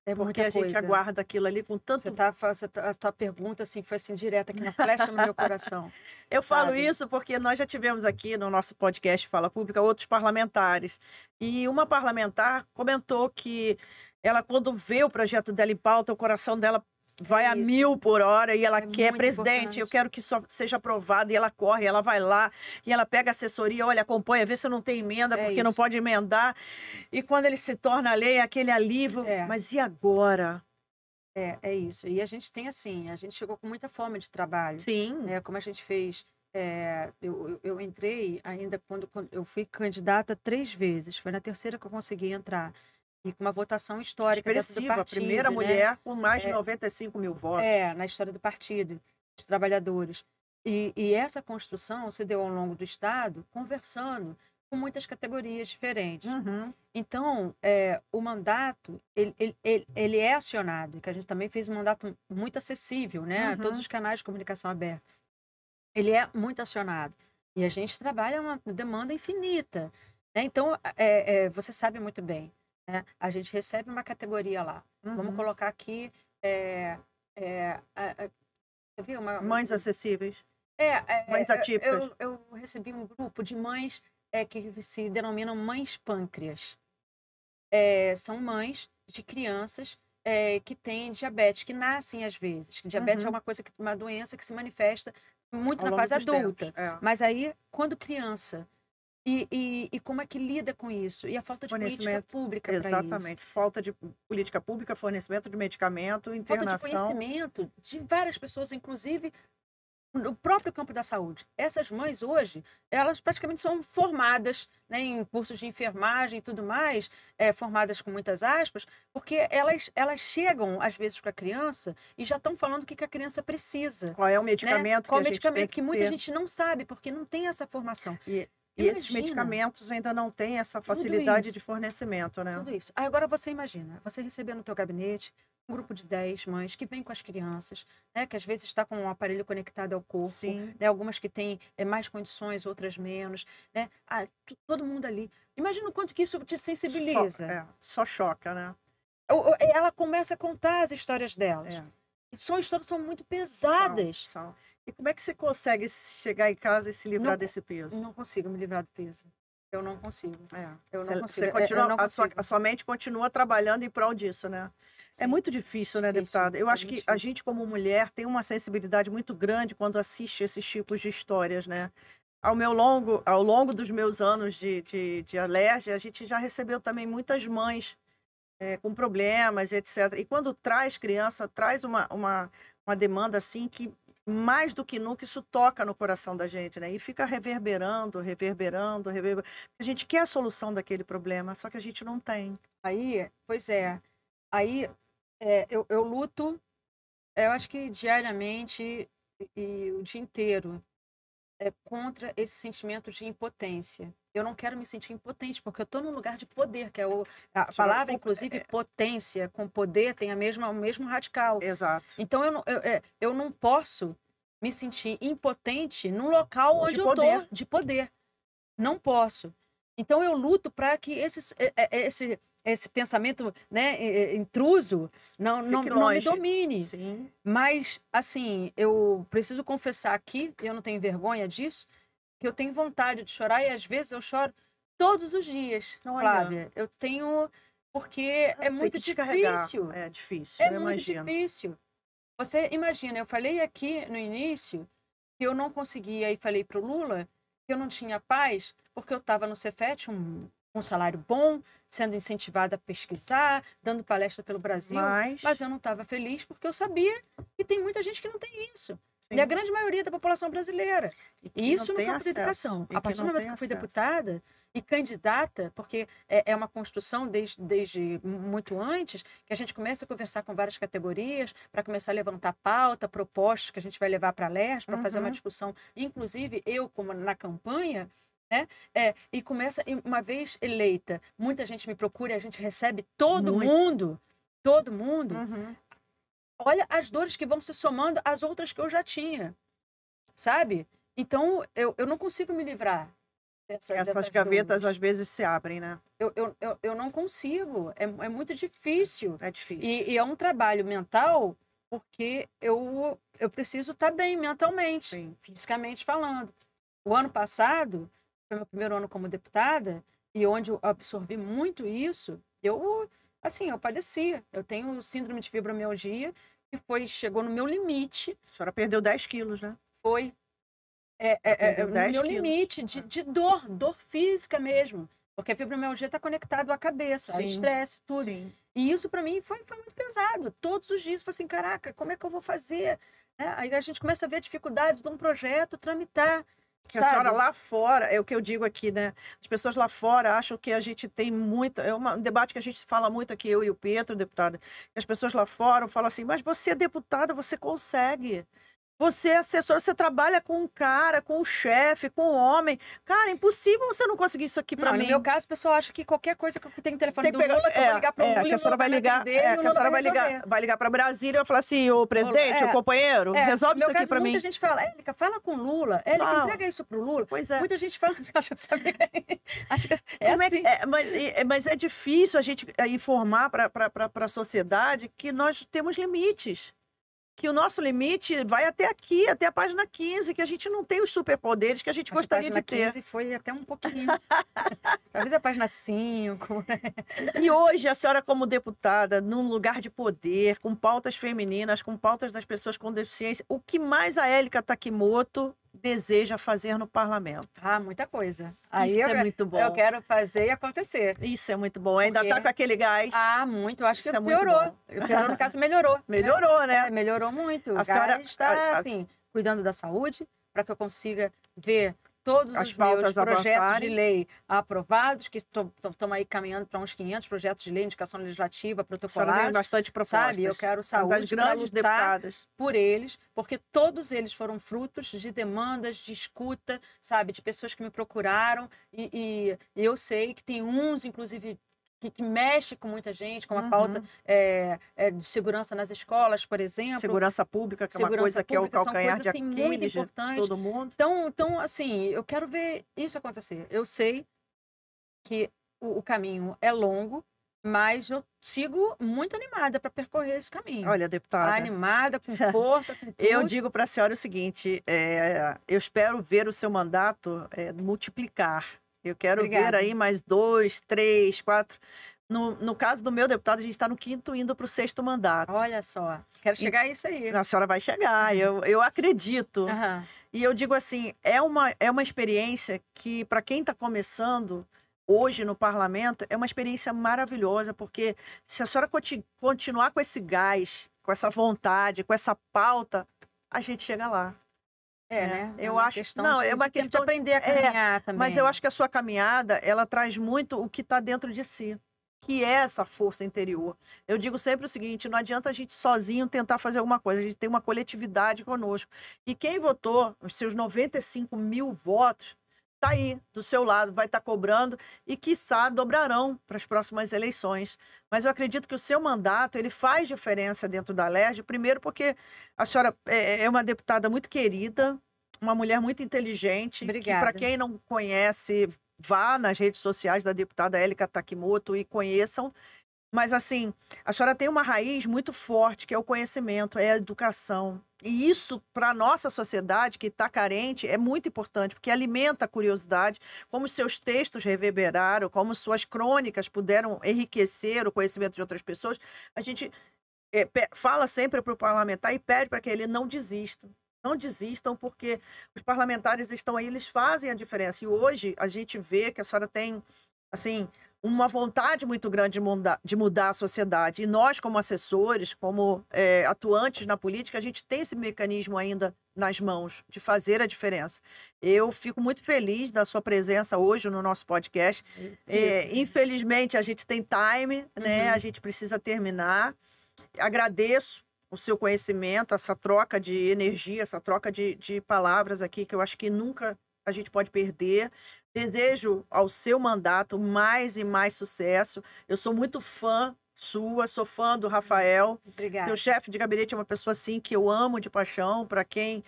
É porque muita a gente coisa. aguarda aquilo ali com tanto... A tua pergunta assim, foi assim, direta aqui na flecha no meu coração, Eu falo sabe? isso porque nós já tivemos aqui no nosso podcast Fala Pública outros parlamentares. E uma parlamentar comentou que ela, quando vê o projeto dela em pauta, o coração dela vai a isso. 1000 por hora e ela É quer, muito presidente, eu importante. quero que isso seja aprovado. E ela corre, ela vai lá e ela pega a assessoria, olha, acompanha, vê se não tem emenda, porque não isso. pode emendar. E quando ele se torna lei, é aquele alívio. Mas e agora? É isso. E a gente tem assim, a gente chegou com muita fome de trabalho. Sim. Né? Como a gente fez, eu entrei ainda quando eu fui candidata 3 vezes, foi na terceira que eu consegui entrar. E com uma votação histórica dentro do Expressiva, a partido, primeira né? mulher com mais de 95 mil votos. Na história do partido, dos trabalhadores. E essa construção se deu ao longo do Estado, conversando com muitas categorias diferentes. Uhum. Então, o mandato, ele é acionado, que a gente também fez um mandato muito acessível, né? A todos os canais de comunicação aberta. Ele é muito acionado. E a gente trabalha uma demanda infinita. Né? Então, você sabe muito bem, né? A gente recebe uma categoria lá. Vamos colocar aqui... Mães acessíveis. Mães Eu, atípicas. eu recebi um grupo de mães que se denominam mães pâncreas. São mães de crianças que têm diabetes, que nascem às vezes. Que diabetes é uma doença que se manifesta muito Ao na longo fase dos adulta. tempos, Mas aí, quando criança, e como é que lida com isso? E a falta de política pública para isso. Exatamente. Falta de política pública, fornecimento de medicamento, internação. Falta de conhecimento de várias pessoas, inclusive no próprio campo da saúde. Essas mães hoje, elas praticamente são formadas, né, em cursos de enfermagem e tudo mais, formadas com muitas aspas, porque elas chegam, às vezes, com a criança e já estão falando o que a criança precisa. Qual é o medicamento, né? Qual que a gente tem que muita gente não sabe, porque não tem essa formação. E esses medicamentos ainda não têm essa facilidade de fornecimento, né? Tudo isso. Aí agora você imagina, você receber no teu gabinete um grupo de 10 mães que vêm com as crianças, né, que às vezes está com um aparelho conectado ao corpo, né, algumas que têm mais condições, outras menos, né? Todo mundo ali. Imagina o quanto que isso te sensibiliza. Só choca, né? Ela começa a contar as histórias delas. E são histórias que são muito pesadas. São. E como é que você consegue chegar em casa e se livrar desse peso? Não consigo me livrar do peso. Eu não consigo. Eu não consigo. Você continua, a sua mente continua trabalhando em prol disso, né? Sim, é muito difícil, né, deputada? Eu acho que a gente, como mulher, tem uma sensibilidade muito grande quando assiste esses tipos de histórias, né? Ao longo dos meus anos de alergia, a gente já recebeu também muitas mães com problemas, etc. E quando traz criança, traz uma demanda assim que mais do que nunca isso toca no coração da gente, né? E fica reverberando. A gente quer a solução daquele problema, só que a gente não tem. Pois é. Aí eu luto, eu acho que diariamente e o dia inteiro contra esse sentimento de impotência. Eu não quero me sentir impotente, porque eu estou num lugar de poder, que é a palavra, inclusive, potência com poder tem o mesmo radical. Exato. Então, eu não posso me sentir impotente num local onde eu estou, de poder. Não posso. Então, eu luto para que esse pensamento, né, intruso não me domine. Sim. Mas, assim, eu preciso confessar aqui, e eu não tenho vergonha disso, que eu tenho vontade de chorar e às vezes eu choro todos os dias, Flávia. Eu tenho... Porque é muito difícil. É difícil, eu imagino. Muito difícil. Você imagina, eu falei aqui no início que eu não conseguia, e falei para o Lula, que eu não tinha paz, porque eu estava no Cefet, um salário bom, sendo incentivada a pesquisar, dando palestra pelo Brasil, mas eu não estava feliz porque eu sabia que tem muita gente que não tem isso. Sim. E a grande maioria da população brasileira. E isso no campo da educação. A partir do momento que eu fui deputada e candidata, porque é uma construção desde muito antes, que a gente começa a conversar com várias categorias, para começar a levantar pauta, propostas que a gente vai levar para a LERJ, para fazer uma discussão, inclusive eu, como na campanha, né? E começa, uma vez eleita, muita gente me procura e a gente recebe todo mundo. Olha as dores que vão se somando às outras que eu já tinha, sabe? Então, eu não consigo me livrar Essas dessas gavetas duas. às vezes se abrem, né? Eu não consigo, é muito difícil. É difícil. E é um trabalho mental, porque eu preciso estar bem mentalmente, Sim. fisicamente falando. O ano passado, foi meu primeiro ano como deputada, e onde eu absorvi muito isso, assim, eu padeci. Eu tenho síndrome de fibromialgia, que chegou no meu limite, A senhora perdeu 10 quilos, né? foi Perdeu no 10 meu quilos. limite de dor física mesmo. Porque a fibromialgia está conectado à cabeça, a Sim, estresse, tudo. sim. E isso para mim foi muito pesado. Todos os dias eu falei assim, caraca, como é que eu vou fazer? Né? Aí a gente começa a ver a dificuldade de um projeto tramitar, Que a senhora sabe? lá fora, é o que eu digo aqui, né? As pessoas lá fora acham que a gente tem muita. Um debate que a gente fala muito aqui, eu e o Pedro, deputada. Que as pessoas lá fora falam assim, mas você é deputada, você consegue. Você é assessora, você trabalha com um cara, com um chefe, com um homem. Cara, é impossível você não conseguir isso aqui para Não, no mim. meu caso, o pessoal acha que qualquer coisa que eu tenho telefone Tem que do pegar, Lula, que eu vou ligar para o Lula que e a o senhora Lula vai vai me ligar, atender e o que a Lula senhora vai vai resolver. ligar, para Brasília e falar assim, ô presidente, ô companheiro, resolve No isso meu aqui caso, para mim. muita gente fala, Élica, fala com o Lula. Élica, Fala. entrega isso pro Lula. Pois é. Muita gente fala, acha que sabe. Acho que é Como assim. mas é difícil a gente informar para a sociedade que nós temos limites. Que o nosso limite vai até aqui, até a página 15, que a gente não tem os superpoderes que a gente gostaria de ter. A página 15 foi até um pouquinho. Talvez a página 5. Né? E hoje, a senhora, como deputada, num lugar de poder, com pautas femininas, com pautas das pessoas com deficiência, o que mais a Élica Takimoto deseja fazer no parlamento? Ah, muita coisa. Isso é muito bom. Eu quero fazer e acontecer. Isso é muito bom. Ainda tá com aquele gás. Ah, muito. Eu acho que Isso é piorou. muito bom. Piorou, no caso, melhorou. Melhorou, né? Melhorou muito. A O senhora- gás está, assim, cuidando da saúde, para que eu consiga ver todos As os pautas meus projetos avançarem. de lei aprovados, que estão aí caminhando para uns 500 projetos de lei, indicação legislativa, A senhora tem protocolados. bastante propostas. Sabe, eu quero Uma das saúde para grandes lutar deputadas. por eles, porque todos eles foram frutos de demandas, de escuta, sabe, de pessoas que me procuraram e eu sei que tem uns, inclusive, que mexe com muita gente, com a pauta de segurança nas escolas, por exemplo. Segurança pública, que é uma Segurança coisa que é o pública, são calcanhar de coisas, assim, muito Aquiles de importantes. todo mundo. Então, assim, eu quero ver isso acontecer. Eu sei que o caminho é longo, mas eu sigo muito animada para percorrer esse caminho. Olha, deputada, Animada, com força, com tudo. eu digo para a senhora o seguinte, eu espero ver o seu mandato multiplicar. Eu quero Obrigada. ver aí mais 2, 3, 4. No caso do meu deputado, a gente está no 5º, indo para o 6º mandato. Olha só, quero chegar a isso aí. A senhora vai chegar, eu acredito. Aham. E eu digo assim, é uma experiência que, para quem está começando hoje no parlamento, é uma experiência maravilhosa, porque se a senhora continuar com esse gás, com essa vontade, com essa pauta, a gente chega lá. Né? Eu uma acho questão não, de, é uma de questão aprender a caminhar também. mas eu acho que a sua caminhada, ela traz muito o que está dentro de si, que é essa força interior. Eu digo sempre o seguinte, não adianta a gente sozinho tentar fazer alguma coisa, a gente tem uma coletividade conosco. E quem votou, os seus 95 mil votos, está aí, do seu lado, vai estar cobrando e, quiçá, dobrarão para as próximas eleições. Mas eu acredito que o seu mandato, ele faz diferença dentro da LERJ, primeiro porque a senhora é uma deputada muito querida, uma mulher muito inteligente. Obrigada. Para quem não conhece, vá nas redes sociais da deputada Élica Takimoto e conheçam. Mas, assim, a senhora tem uma raiz muito forte, que é o conhecimento, é a educação. E isso, para a nossa sociedade, que está carente, é muito importante, porque alimenta a curiosidade, como seus textos reverberaram, como suas crônicas puderam enriquecer o conhecimento de outras pessoas. A gente fala sempre para o parlamentar e pede para que ele não desista. Não desistam, porque os parlamentares estão aí, eles fazem a diferença. E hoje a gente vê que a senhora tem, assim, uma vontade muito grande de mudar a sociedade. E nós, como assessores, como atuantes na política, a gente tem esse mecanismo ainda nas mãos de fazer a diferença. Eu fico muito feliz da sua presença hoje no nosso podcast. Infelizmente, a gente tem time, né? A gente precisa terminar. Agradeço o seu conhecimento, essa troca de energia, essa troca de palavras aqui, que eu acho que nunca a gente pode perder. Desejo ao seu mandato mais e mais sucesso. Eu sou muito fã sua, sou fã do Rafael. Obrigada. Seu chefe de gabinete é uma pessoa assim que eu amo de paixão. Para quem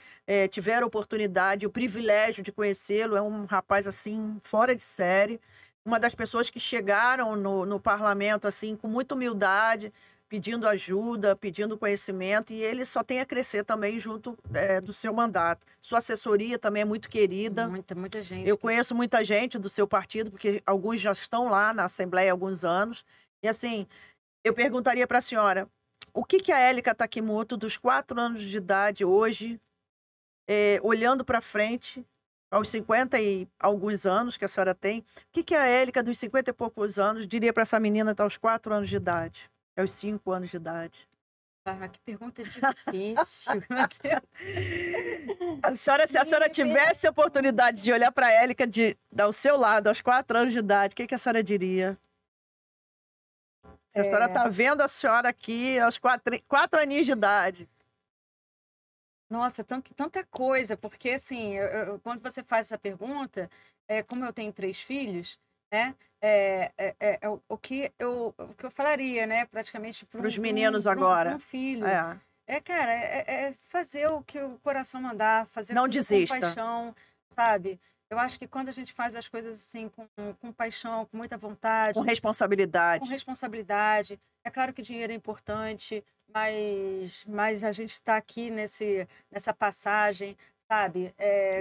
tiver a oportunidade, o privilégio de conhecê-lo, é um rapaz assim fora de série. Uma das pessoas que chegaram no parlamento assim com muita humildade, pedindo ajuda, pedindo conhecimento, e ele só tem a crescer também junto do seu mandato. Sua assessoria também é muito querida. Muita gente. Eu conheço muita gente do seu partido, porque alguns já estão lá na Assembleia há alguns anos. E assim, eu perguntaria para a senhora, o que a Élica Takimoto, dos 4 anos de idade hoje, olhando para frente, aos 50 e alguns anos que a senhora tem, o que a Élica, dos 50 e poucos anos, diria para essa menina até aos 4 anos de idade? Aos 5 anos de idade. Mas que pergunta difícil. Se a senhora tivesse a oportunidade de olhar para a Élica ao seu lado, aos 4 anos de idade, o que a senhora diria? Se a senhora está vendo a senhora aqui aos 4 aninhos de idade. Nossa, tanta coisa, porque assim, quando você faz essa pergunta, como eu tenho 3 filhos, né? O que eu falaria, né? Praticamente para os meninos agora. Um filho. Cara, fazer o que o coração mandar, fazer não tudo desista. com paixão, sabe? Eu acho que quando a gente faz as coisas assim com paixão, com muita vontade, com responsabilidade. É claro que dinheiro é importante, mas a gente está aqui nessa passagem, sabe?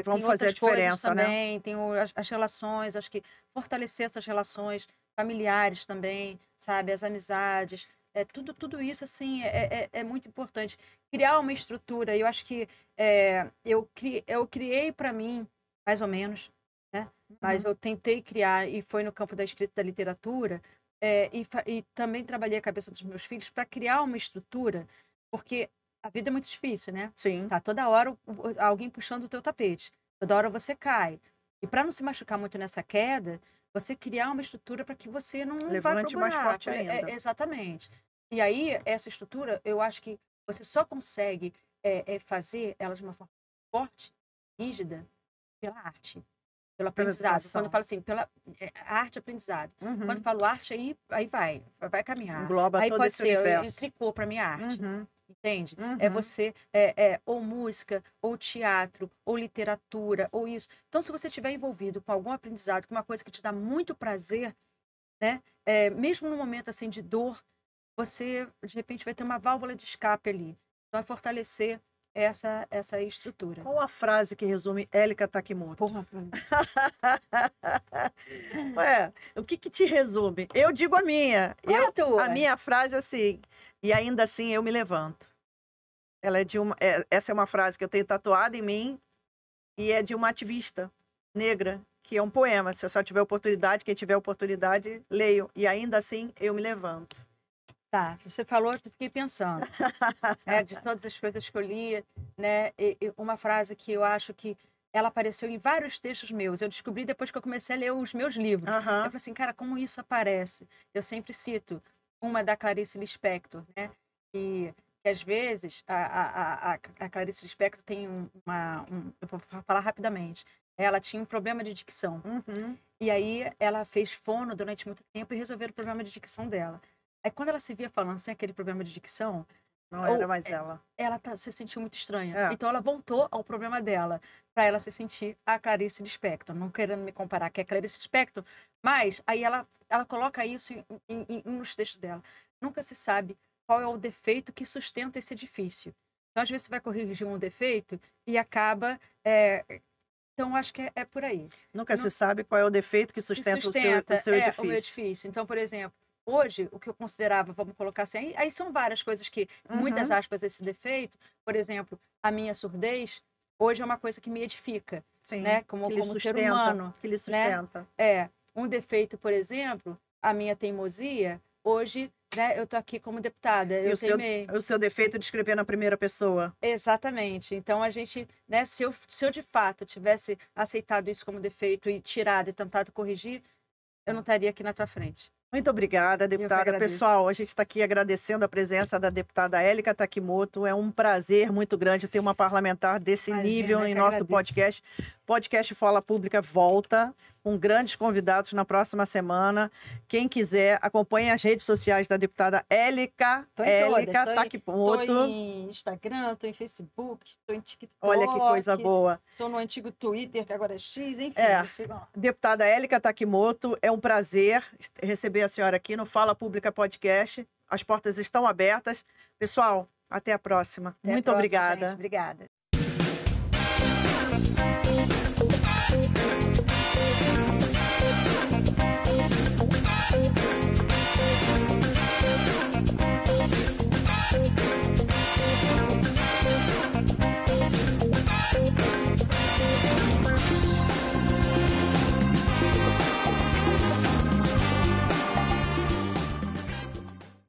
Vamos fazer a diferença, também, né? Tem as relações, acho que fortalecer essas relações familiares também, sabe? As amizades, tudo isso, assim, é muito importante. Criar uma estrutura, eu acho que eu criei para mim, mais ou menos, né? Mas eu tentei criar, e foi no campo da escrita da literatura, e também trabalhei a cabeça dos meus filhos para criar uma estrutura, porque a vida é muito difícil, né? Sim. Tá toda hora alguém puxando o teu tapete, toda hora você cai. E para não se machucar muito nessa queda, você criar uma estrutura para que você não levante vá mais forte ainda. Exatamente. E aí, essa estrutura, eu acho que você só consegue fazer ela de uma forma forte, rígida, pela arte, pelo aprendizado. Quando eu falo assim, pela arte e aprendizado. Quando eu falo arte, aí vai caminhar. Engloba aí todo pode esse ser, universo. tricô para minha arte. Entende? Você, ou música, ou teatro, ou literatura, ou isso. Então, se você estiver envolvido com algum aprendizado, com uma coisa que te dá muito prazer, né? Mesmo no momento assim de dor, você, de repente, vai ter uma válvula de escape ali. Vai fortalecer essa estrutura. Qual a frase que resume Élica Takimoto? Porra, o que te resume? Eu digo a minha. Qual é a tua? A minha frase é assim, e ainda assim eu me levanto. Ela essa é uma frase que eu tenho tatuada em mim, e é de uma ativista negra, que é um poema. Se eu só tiver oportunidade, quem tiver oportunidade, leio. E ainda assim eu me levanto. Tá, você falou, eu fiquei pensando, de todas as coisas que eu li, né? E uma frase que eu acho que ela apareceu em vários textos meus. Eu descobri depois que eu comecei a ler os meus livros. Eu falei assim, cara, como isso aparece? Eu sempre cito uma da Clarice Lispector, né? Que às vezes a Clarice Lispector tem eu vou falar rapidamente. Ela tinha um problema de dicção. E aí ela fez fono durante muito tempo e resolveram o problema de dicção dela. Aí quando ela se via falando sem aquele problema de dicção, não era mais ela. Ela se sentiu muito estranha. Então ela voltou ao problema dela, para ela se sentir a Clarice Lispector, não querendo me comparar que é Clarice Lispector, mas aí ela coloca isso nos textos dela. Nunca se sabe qual é o defeito que sustenta esse edifício. Então às vezes você vai corrigir um defeito e acaba... Então, acho que é por aí. Nunca se sabe qual é o defeito que sustenta o seu edifício. O meu edifício. Então, por exemplo, hoje, o que eu considerava, vamos colocar assim, aí são várias coisas que, muitas aspas, esse defeito, por exemplo, a minha surdez, hoje é uma coisa que me edifica, sim, né? Como ser humano. Que lhe sustenta. Né? Um defeito, por exemplo, a minha teimosia, hoje, né, eu estou aqui como deputada, eu teimei. O seu defeito de escrever na primeira pessoa. Exatamente. Então, a gente, né, se eu de fato tivesse aceitado isso como defeito e tirado e tentado corrigir, eu não estaria aqui na tua frente. Muito obrigada, deputada. Pessoal, a gente está aqui agradecendo a presença da deputada Élica Takimoto. É um prazer muito grande ter uma parlamentar desse nível em nosso podcast. Podcast Fala Pública volta com grandes convidados na próxima semana. Quem quiser, acompanhe as redes sociais da deputada Élica Takimoto. Estou em Instagram, estou em Facebook, estou em TikTok. Olha que coisa boa. Estou no antigo Twitter, que agora é X, enfim. Deputada Élica Takimoto, é um prazer receber a senhora aqui no Fala Pública Podcast. As portas estão abertas. Pessoal, até a próxima. Muito obrigada. Gente. Obrigada.